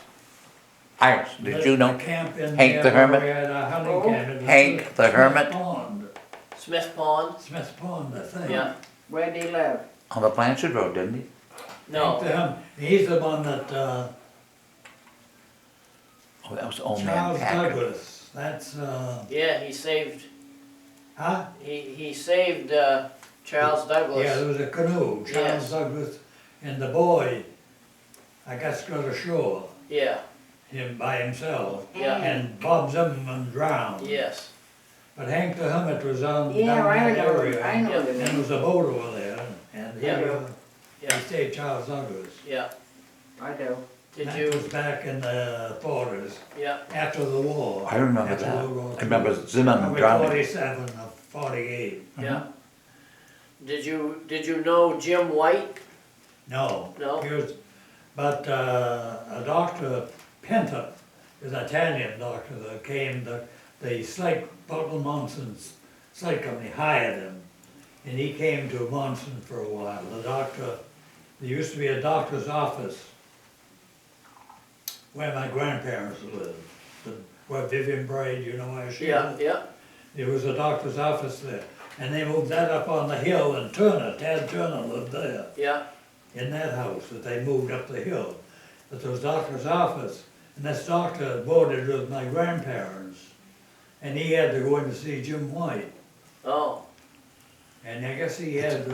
Iris, did lit you the know camp in Hank there the Hermit? where we had a hunting Oh. camp. It was Hank the Smith Hermit? Pond, Smith Pond? Smith Pond, I think. Yeah. Where'd he live? on the Blanchard Road, didn't he? No. He's the one that, Oh, that was old man Charles Packard. Douglas, that's, Yeah, he saved, huh? he saved, Charles Yeah, Douglas. there was a canoe, Charles Yes. Douglas and the boy, I guess got ashore, Yeah, him by himself, yeah, and Bob Zimmerman drowned. yes. But Hank the Hermit was on, Yeah, down I that know, area. I know the And there name. was a boat over there, and he, Yeah. he stayed Charles Douglas. Yeah. I do. Did That you, was back in the forties, yeah, after the war. I remember after that. World War I remember II. Zimmerman Probably drowning. 47 or 48. yeah. Did you know Jim White? No. No? He was, but a doctor, Penta, is an Italian doctor that came, the Slate, Butler Monson's slate company hired him. And he came to Monson for a while. The doctor, there used to be a doctor's office where my grandparents lived. Where Vivian Braid, you know where she Yeah, lived? yeah, There was a doctor's office there. And they moved that up on the hill, and Turner, Tad Turner lived there, yeah, in that house that they moved up the hill. But there was doctor's office, and this doctor boarded with my grandparents. And he had to go in to see Jim White. oh, And I guess he had,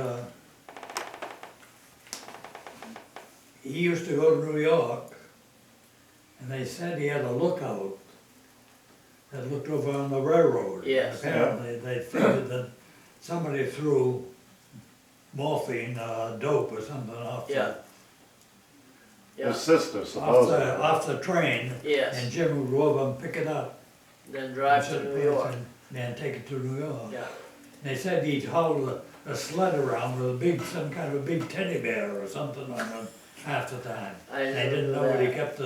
he used to go to New York, and they said he had a lookout that looked over on the railroad. Yes. Apparently, they figured that somebody threw morphine, dope or something off yeah, his yeah, sister the, supposedly. off the train, and yes. Jim would go over and pick it up. Then drive and to set New it York. and then take it to New York. Yeah, They said he'd haul a sled around with a big, some kind of a big teddy bear or something on him half the time. I They didn't know remember where he that. kept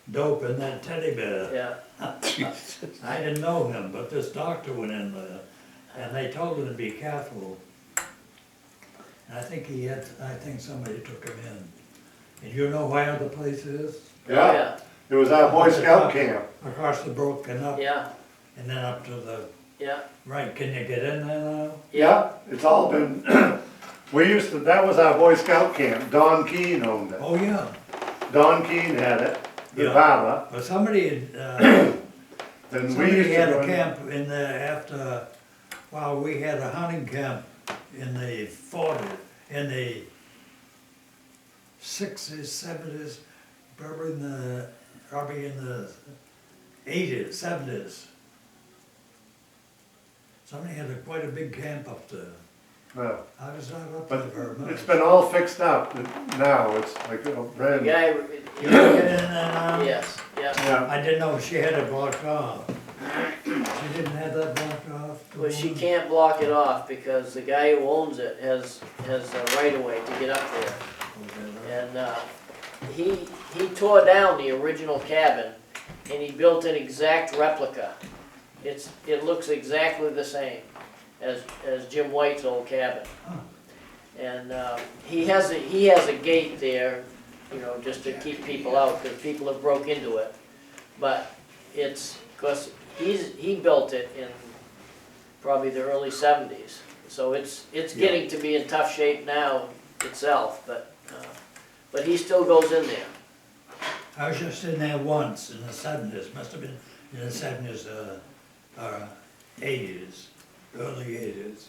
dope in that teddy bear. Yeah, I didn't know him, but this doctor went in there, and they told him to be careful. And I think somebody took him in. And you know where the place is? oh, Yeah, it was our Boy Scout camp. Across the brook and up, yeah, and then up to the, yeah, right, can you get in there now? Yeah, it's all been, that was our Boy Scout camp. Don Keene owned it. Oh, yeah, Don Keene had it, the Yeah. barber. but somebody, Then we used somebody to had go a in- camp in there after, well, we had a hunting camp in the 40s, in the 60s, 70s, probably in the 80s, 70s. Somebody had quite a big camp up there. Yeah. I was not up there But very much. it's been all fixed up now, it's like a the brand. guy, You can get in there now? yes, yeah. Yeah, I didn't know she had it blocked off. She didn't have that blocked off? Well, she can't block it off because the guy who owns it has a right of way to get up there. And, he tore down the original cabin and he built an exact replica. It looks exactly the same as Jim White's old cabin. Huh. And, he has a gate there, you know, just to keep people out, because people have broke into it. But it's, because he built it in probably the early 70s. So it's getting to be in tough shape now itself, but he still goes in there. I was just in there once in the 70s, must have been in the 70s or 80s, early 80s.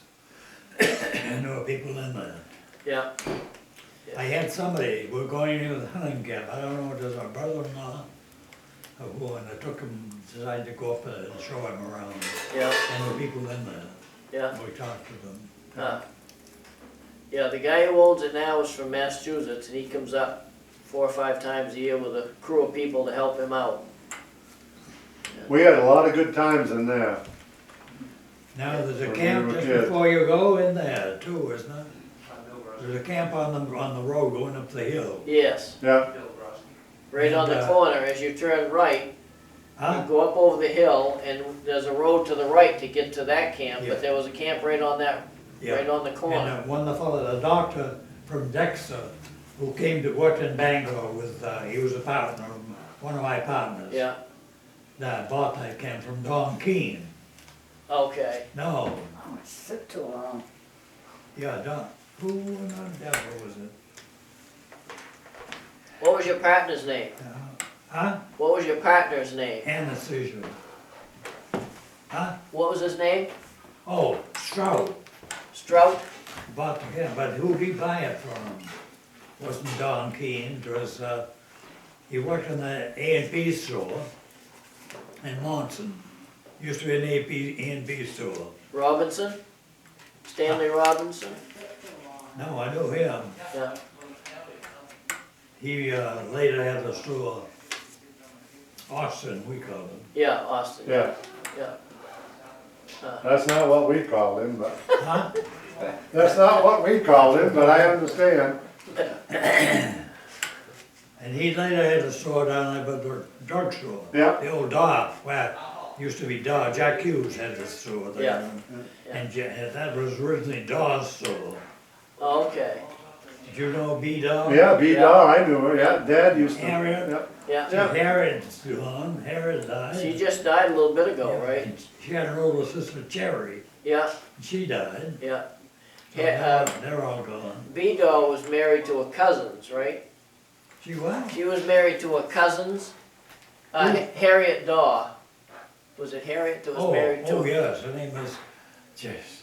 And there were people in there. Yeah, I had somebody, we're going into the hunting camp, I don't know if it was our brother-in-law or who, and I took him, decided to go up there and show him around. yeah, And there were people in there, yeah. we talked to them. Yeah, the guy who owns it now is from Massachusetts, and he comes up 4 or 5 times a year with a crew of people to help him out. we had a lot of good times in there. Now, there's a When we camp were just kids. before you go in there too, isn't there? There's a camp on the road going up the hill. Yes, Yeah, right on the And, corner, as you turn right, you Huh? go up over the hill, and there's a road to the right to get to that camp, Yeah. but there was a camp right on that, Yeah. right on the And corner. one of the fellow, the doctor from Dexter, who came to work in Bangor with, he was a partner, one of my partners. Yeah, That bought that camp from Don Keene. okay. No, Oh, it sit too long. yeah, Don, who, not Deborah, was it? What was your partner's name? Huh? What was your partner's name? Anesthesia. Huh? What was his name? Oh, Strout. Strout? Bought the camp, but who'd he buy it from? Wasn't Don Keene, it was, he worked in the A&P store in Monson. Used to be an A&P store. Robinson? Stanley Robinson? No, I knew him. Yeah, He, later had a store, Austin, we called him. yeah, Austin, yeah, yeah. that's not what we called him, but, Huh? that's not what we called him, but I understand. And he later had a store down there, but the drugstore. Yeah. The old Dar, where used to be Dar, Jack Hughes had the store there. Yeah. And that was originally Dar's store. Okay, Did you know B. Dar? Yeah, B-Dar, I knew her, yeah, Dad used to. Harriet? Yeah. yeah. Harriet's gone, Harriet died. She just died a little bit ago, Yeah, right? and she had an older sister, Cherry, Yeah, and she died. yeah. So they're all gone. B-Dog was married to a cousin's, right? She what? She was married to a cousin's, Harriet Daw. Was it Harriet that was married to? Oh, yes, her name was, just,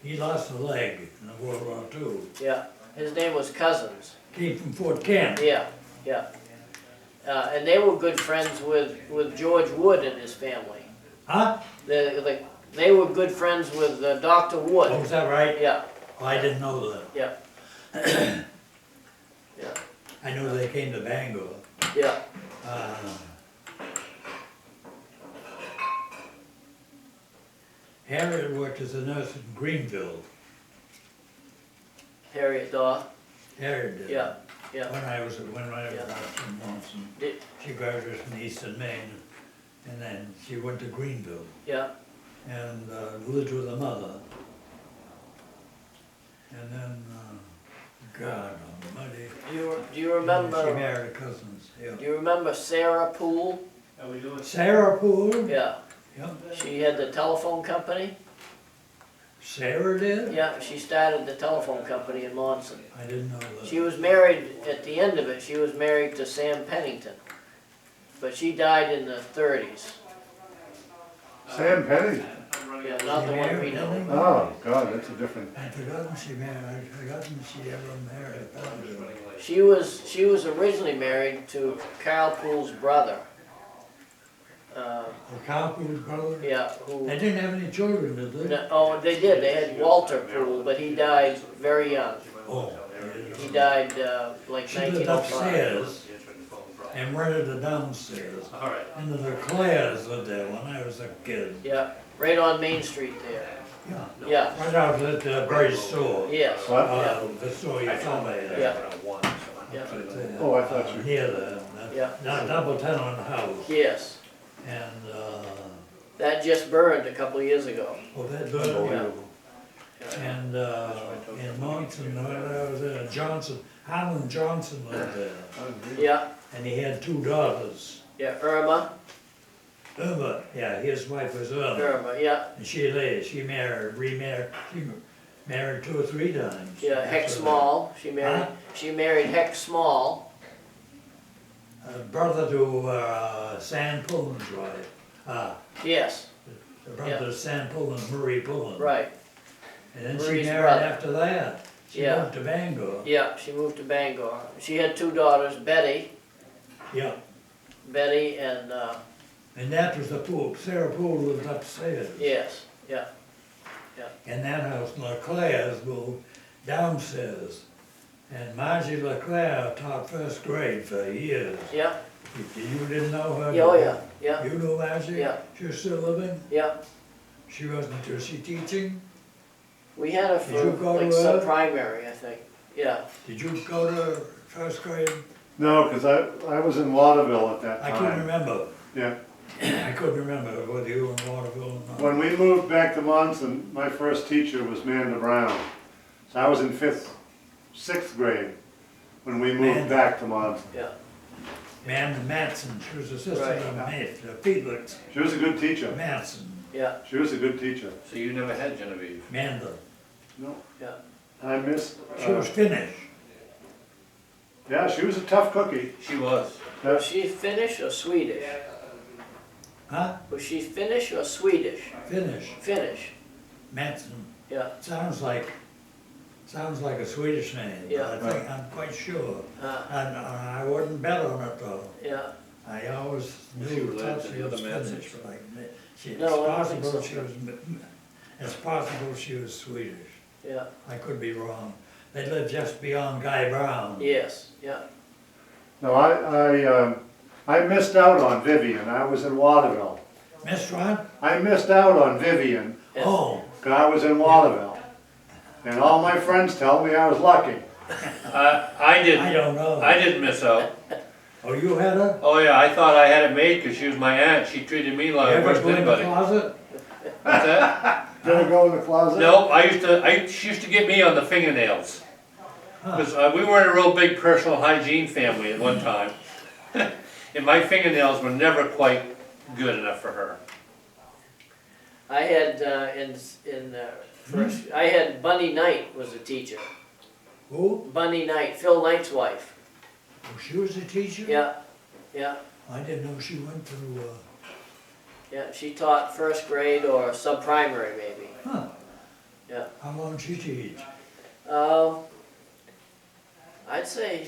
he lost a leg in World War II. Yeah, his name was Cousins. Came from Fort Kent. Yeah, yeah. And they were good friends with George Wood and his family. Huh? They were good friends with Dr. Oh, Wood. is that right? Yeah, Oh, I didn't know that. yeah. Yeah, I knew they came to Bangor. yeah. Harriet worked as a nurse in Greenville. Harriet Daw. Harriet did. Yeah, Yeah. when I was in Yeah. Monson. Did- She graduated from Eastern Maine, and then she went to Greenville Yeah, and lived with her mother. And then, God almighty. do you She remember, married her cousins, yeah. do you remember Sarah Poole? How we doing? Sarah Poole? Yeah, Yep. she had the telephone company. Sarah did? Yeah, she started the telephone company in Monson. I didn't know that. She was married, at the end of it, she was married to Sam Pennington. But she died in the 30s. Sam Penny. Yeah, not the one we know. Oh, God, that's a different, I'd forgotten she married, I'd forgotten she ever married. She was originally married to Carl Poole's brother. Carl Poole's brother? Yeah, who, They didn't have any children, did they? no, oh, they did, they had Walter Poole, but he died very young. Oh. He died, like She lived 1905. upstairs and rented the downstairs. All right. And the Claires lived there when I was a kid. Yeah, right on Main Street there. Yeah. Yeah, Right out at the Bryce store. yes, what? The store you saw there. Yeah. One, yeah, Oh, I thought you, Near the, yeah, not double tenement house. yes. And, That just burned a couple of years ago. oh, that burned. unbelievable. And, in Monson, there was Johnson, Harlan Johnson lived there. Yeah, And he had two daughters. yeah, Irma, Irma, yeah, his wife was Irma. Irma, yeah, And she married, remarried, she married 2 or 3 times. yeah, Heck After Small, Huh? she married Heck Small. that. Brother to, Sam Pullen's wife. Yes, The brother to Sam Pullen, Marie Pullen. right, And then she Marie's married brother. after that. She Yeah. moved to Bangor. yeah, she moved to Bangor. She had 2 daughters, Betty Yeah. and, And that was the pool. Sarah Poole lived upstairs. yes, yeah, In that house, Leclerc's moved downstairs. And Margie Leclerc taught first grade for years. yeah, You didn't know her? yeah, oh, yeah, yeah, You knew Margie? Yeah. She was still living? yeah. She wasn't, was she teaching? We had her Did for you go like to her? sub-primary, I think, yeah. Did you go to first grade? No, because I was in Waterville at that I couldn't time. remember. Yeah. I couldn't remember whether you were in Waterville or not. When we moved back to Monson, my first teacher was Manda Brown. So I was in 6th grade when we moved Manda. back to Monson. Amanda Matson, she was assistant Right. of Felix She was a good teacher. Matson, Yeah, She was a good teacher. So you never had Genevieve? Manda. No, yeah, I missed, She was Finnish. yeah, she was a tough cookie. She was. was she Finnish or Swedish? Huh? Was she Finnish or Swedish? Finnish. Finnish, Matson. yeah, Sounds like a Swedish name, but Yeah. I think, I'm quite sure. uh, I wouldn't bet on it though. yeah, I always She knew, related thought to she the was other Matsons? Finnish, but it's No, I don't think possible so. she was, it's possible she was Swedish. yeah, I could be wrong. They lived just beyond Guy Brown. yes, yeah, No, I missed out on Vivian. I was in Waterville. Miss what? I missed out on Vivian yeah. Oh, because I was in Waterville. And all my friends tell me I was lucky. I I didn't, don't know. I didn't miss out. Oh, you had her? Oh yeah, I thought I had it made because she was my aunt. She treated me You like ever worse go than in the anybody. closet? What's that? Gonna go in the closet? No, she used to get me on the fingernails. Because we weren't a real big personal hygiene family at one time. And my fingernails were never quite good enough for her. I had, first, I had Bunny Knight was a teacher. Who? Bunny Knight, Phil Knight's wife. Oh, she was a teacher? Yeah, yeah, I didn't know she went to, yeah, she taught first grade or sub-primary maybe. huh. Yeah. How long did she teach? I'd say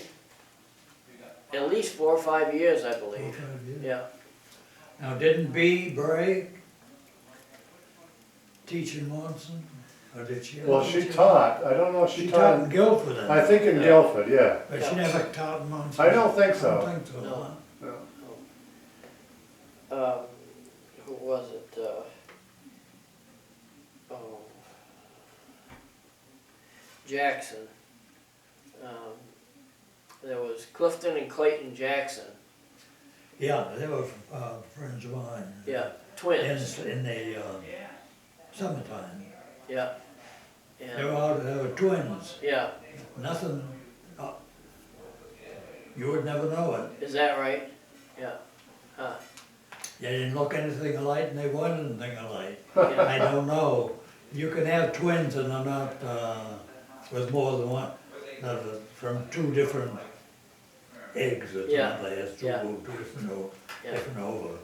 at least 4 or 5 years, I 4 or believe. 5 years? Yeah, Now, didn't Bee Bray teach in Monson? Or did she? Well, she taught. I don't know if She she taught in taught. Guilford, then, I think in Guilford, yeah. but she never taught in Monson. I don't think I so. don't think so, No. huh? No. who was it? Oh, Jackson. there was Clifton and Clayton Jackson, Yeah, they were, friends of mine. yeah, twins, In the, summertime. yeah. They were And, out, they were twins, yeah, nothing, you would never know it. is that right? Yeah, They didn't look anything alike and they weren't anything alike. yeah, I don't know. You can have twins and they're not, with more than one, from two different eggs or Yeah, something. There's two, yeah. two Yeah. different over.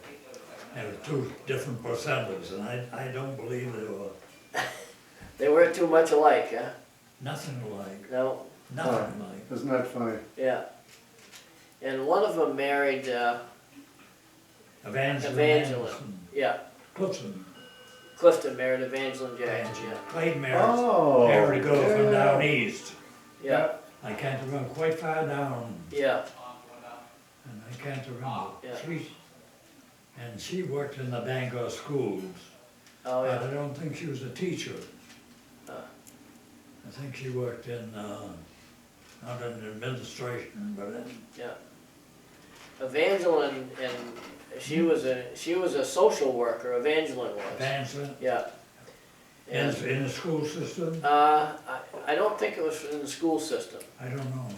And two different percentages, and I don't believe they were they weren't too much alike, huh? nothing alike, No, nothing alike. Isn't that funny? yeah. And one of them married, Evangeline Evangeline. Anderson, yeah, Clifton, Clifton married Evangeline Jackson, yeah, Clayton married, Oh. married a girl from yeah. down east. yeah, I can't remember, quite far down, yeah, and I can't remember. Yeah. And she worked in the Bangor schools, oh, but yeah, I don't think she was a teacher. Uh. I think she worked in, not in administration, but in, yeah. Evangeline, and she was a social worker, Evangeline was, Evangeline, yeah. And, in the school system, I don't think it was in the school system, I don't know.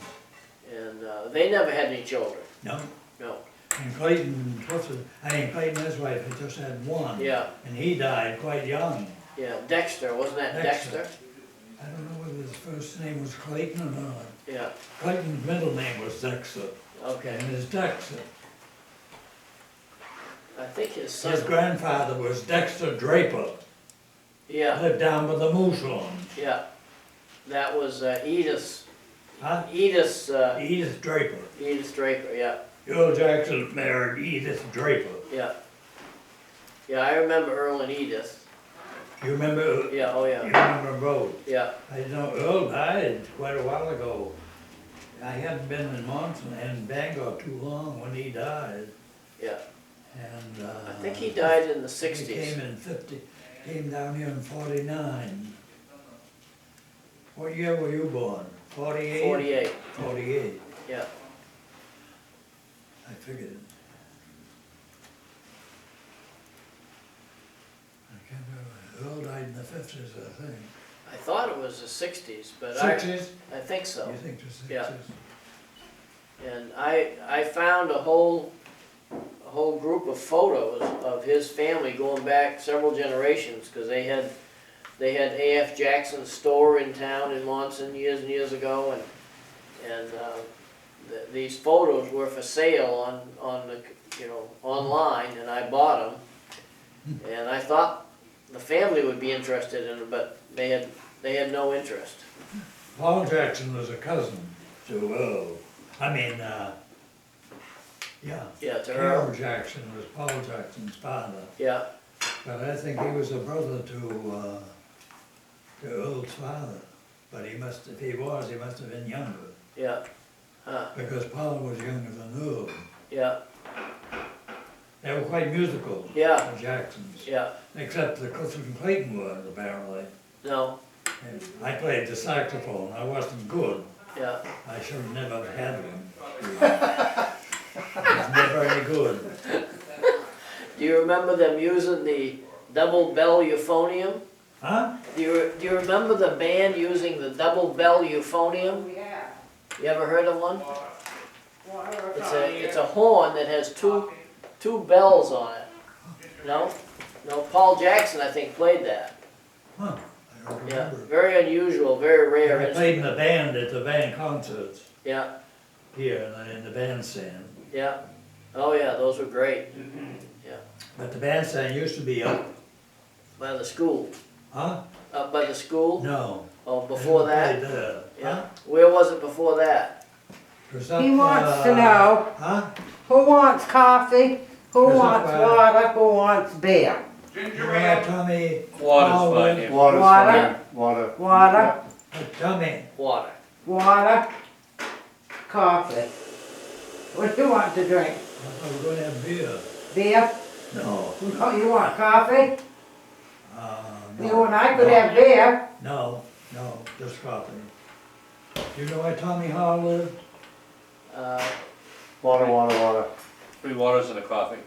and, they never had any children, No, no, and Clayton, Clayton, his wife, had just had one. yeah, And he died quite young. yeah, Dexter, wasn't that Dexter. Dexter? I don't know whether his first name was Clayton or not. Yeah, Clayton's middle name was Dexter, okay, and his Dexter. I think his son, His grandfather was Dexter Draper, yeah, lived down by the Moose Lawn. yeah. That was Edith, Huh? Edith Edith Draper. Draper, yeah, Earl Jackson married Edith Draper. yeah. Yeah, I remember Earl and Edith, You remember, yeah, oh you yeah, remember both? yeah, I know Earl died quite a while ago. I hadn't been in Monson and Bangor too long when he died, yeah. and, I think he died in the He sixties. came down here in 49. What year were you born? 48? 48, 48, yeah, I figured. I can't remember, Earl died in the 50s, I think. I thought it was the sixties, but 60s? I think so. You think the 60s? Yeah. And I found a whole group of photos of his family going back several generations, because they had A.F. Jackson's store in town in Monson years and years ago, and these photos were for sale on the, online, and I bought them. And I thought the family would be interested in it, but they had no interest. Paul Jackson was a cousin to Earl. I mean, yeah. Yeah, to Carol Earl. Jackson was Paul Jackson's father, Yeah, but I think he was a brother to Earl's father. But he must have been younger, yeah, huh, because Paul was younger than Earl. yeah, They were quite musical, yeah, the Jacksons, yeah, except the Clifford and Clayton weren't, apparently. no, And I played the saxophone, I wasn't good, yeah, I should have never had one. I was never any good. Do you remember them using the double bell euphonium? Huh? Do you remember the band using the double bell euphonium? Yeah. You ever heard of one? It's a horn that has two bells on it. No? No, Paul Jackson, I think, played that. Huh, I don't Yeah, remember. very unusual, very rare I played in instrument. the band at the band concerts Yeah, here in the bandstand. yeah. Oh yeah, those were great. But the bandstand used to be up, By the school. huh? Up by the school? No. Oh, before I never that? played there. Yeah. Huh? Where was it before that? It was up, He wants to know, Huh? who wants coffee, who Is that wants right? water, who wants beer? Yeah, Tommy. Water's Paul fine went- here. Water's Water? fine, water. Water, Tommy, Water. water, coffee. What do you want to drink? I thought we were gonna have beer. Beer? No. Oh, you want coffee? No. You and I could have beer. No, just coffee. Do you know where Tommy Hall lived? Water. 3 waters and a coffee.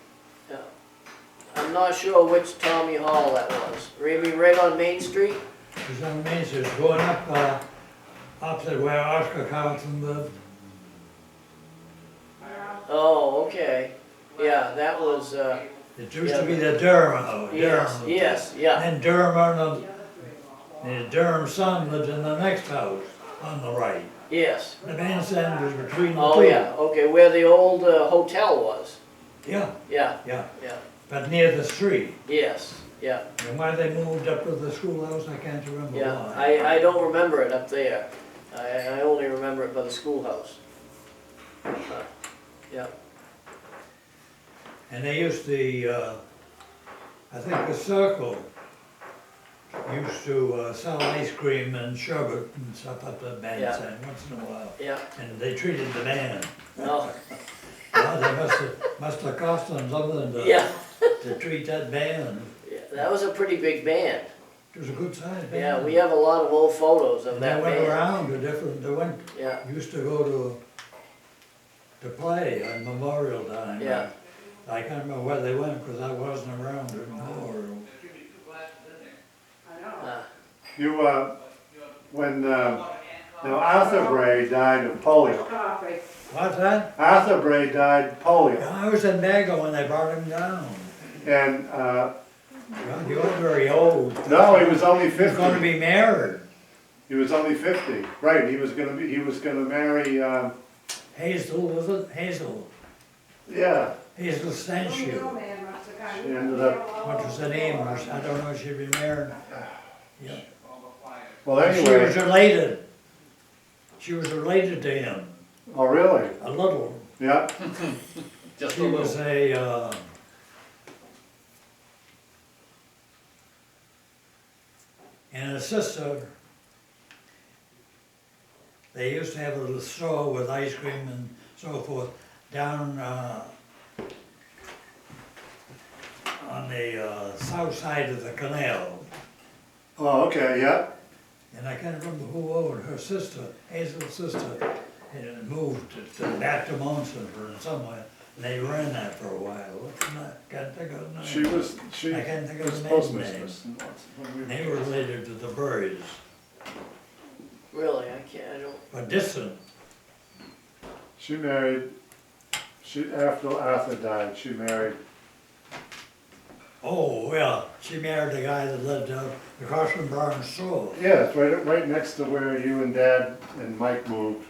I'm not sure which Tommy Hall that was. Maybe right on Main Street? It was on Main Street, it's going up, opposite where Oscar Carlton lived. Oh, okay. Yeah, that was, It used to be the Durham. yes, yeah. And Durham, the Durham son lived in the next house on the right. Yes. The bandstand was between the two. Oh, yeah, okay, where the old hotel was. Yeah, Yeah, yeah, yeah, but near the street. yes, yeah, And why they moved up to the schoolhouse, I can't remember yeah. why. I don't remember it up there. I only remember it by the schoolhouse. Yeah, And they used to, I think the Circle used to sell ice cream and sherbet and stuff up at bandstand once in a while. yeah. And they treated the band. Oh, Well, they must have cost them something yeah. to treat that band. Yeah, that was a pretty big band. It was a good sized band. Yeah, we have a lot of old photos of And they that went band. around to different, Yeah, used to go to play on Memorial Time. yeah. I can't remember where they went because I wasn't around at Memorial. You, when, now Arthur Bray died of polio. Coffee. What's that? Arthur Bray died polio. I was in Bago when they brought him down. And, Well, he was very old. no, he was only He was gonna 50. be married. He was only 50, right, he was gonna marry, Hazel, was it? Hazel. yeah, Hazel Stanshue. she ended up, What was the name? I don't know if she'd be married. Yeah. well, She was anyway, related. She was related to him, oh, really? a little. Yeah, Just a She was little. And a sister, they used to have a little store with ice cream and so forth down, on the, south side of the canal. oh, okay, yeah, And I can't remember who owned her sister, Hazel's sister, had moved back to Monson or somewhere. And they ran that for a while. Can't think of the name. she was I can't think of was the man's postmistress. They were related to the Burries, Really, I don't, but distant. She married, after Arthur died, she married, Oh, well, she married the guy that lived across from Barnes Store. yeah, it's right next to where you and Dad and Mike moved.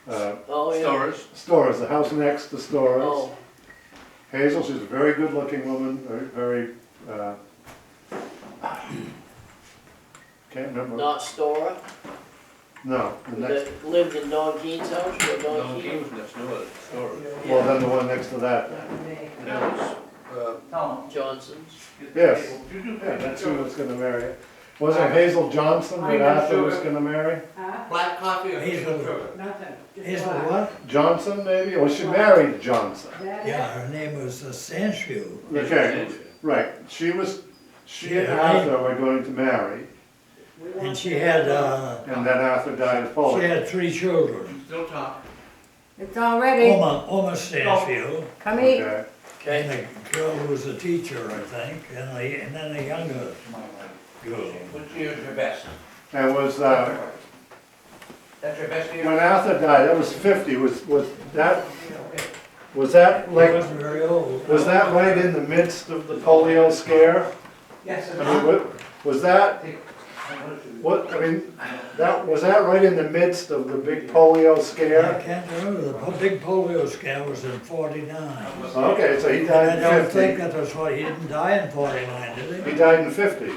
oh, yeah. Stores. Storrs, the house next to Storrs. Oh, Hazel, she's a very good looking woman, very, can't remember, not Stora, no, the next, that lived in Don Keene's house, or No, Don he Keene? was next door, stores. well, then the one next to that. That was, Johnson's. Yes, yeah, that's who was gonna marry it. Wasn't Hazel Johnson that Arthur was gonna marry? Black coffee or Hazel. sugar? Nothing. just Hazel black. what? Johnson, maybe? Well, she married Johnson. Yeah, her name was Sanshue. Okay, right, she and Yeah, Arthur were going to marry, And she had, and then Arthur died of she polio. had 3 children. Still talk. It's all ready. Oma Stanfield, Come eat. Okay, and Okay, a girl who was a teacher, I think, and then a younger girl. Which year's your best? and was, That's your best year? when Arthur died, that was 50, was that He like, wasn't very old. was that right in the midst of the polio scare? Yes. I mean, was that, was that right in the midst of the big polio I scare? can't remember, the big polio scare was in 49. Okay, so he And died I don't in think 50. that was why, he didn't die in 49, did He he? died in 50,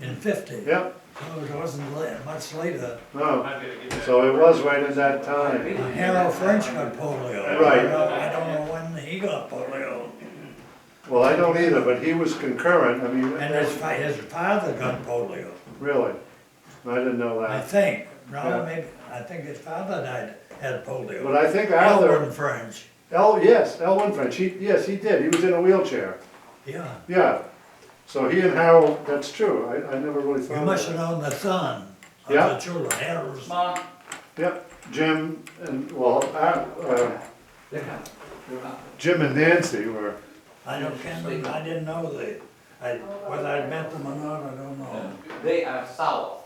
In 50? yep, No, it wasn't much later. no, so it was right in that time. Harold French got polio. Right. I don't know when he got polio. Well, I don't either, but he was concurrent, I mean, And his father got polio, really, I didn't know I that. think. No, Yeah. maybe, I think his father had polio. But I think Arthur, Elwin French, yes, Elwin French, yes, he did, he was in a wheelchair, yeah. yeah. So he and Harold, that's true, I never really You thought must of have that. known the son of Yeah. the children, Harold's. Mom, Yep, Jim and, well, Jim and Nancy were, I didn't know whether I met them or not, I don't know. They are sour.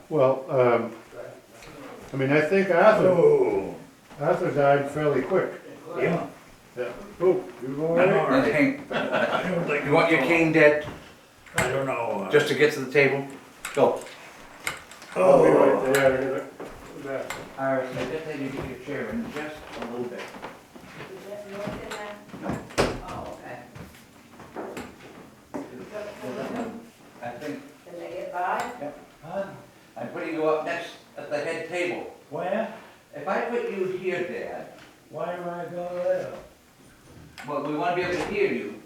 well, I mean, I think Arthur Oh, died fairly quick. yeah. Yeah. Oh, you go I away? know. And hang- I don't think. You want your cane dead, I don't know. just to get to the table? Go. I'll be Oh, right there. Back. Iris, I just need you to get your chair in just a little bit. Oh, okay. I think, Can they get by? I'm putting you up next at the head table. where? If I put you here, Dad, Why do I go there? well, we want to be able to hear you.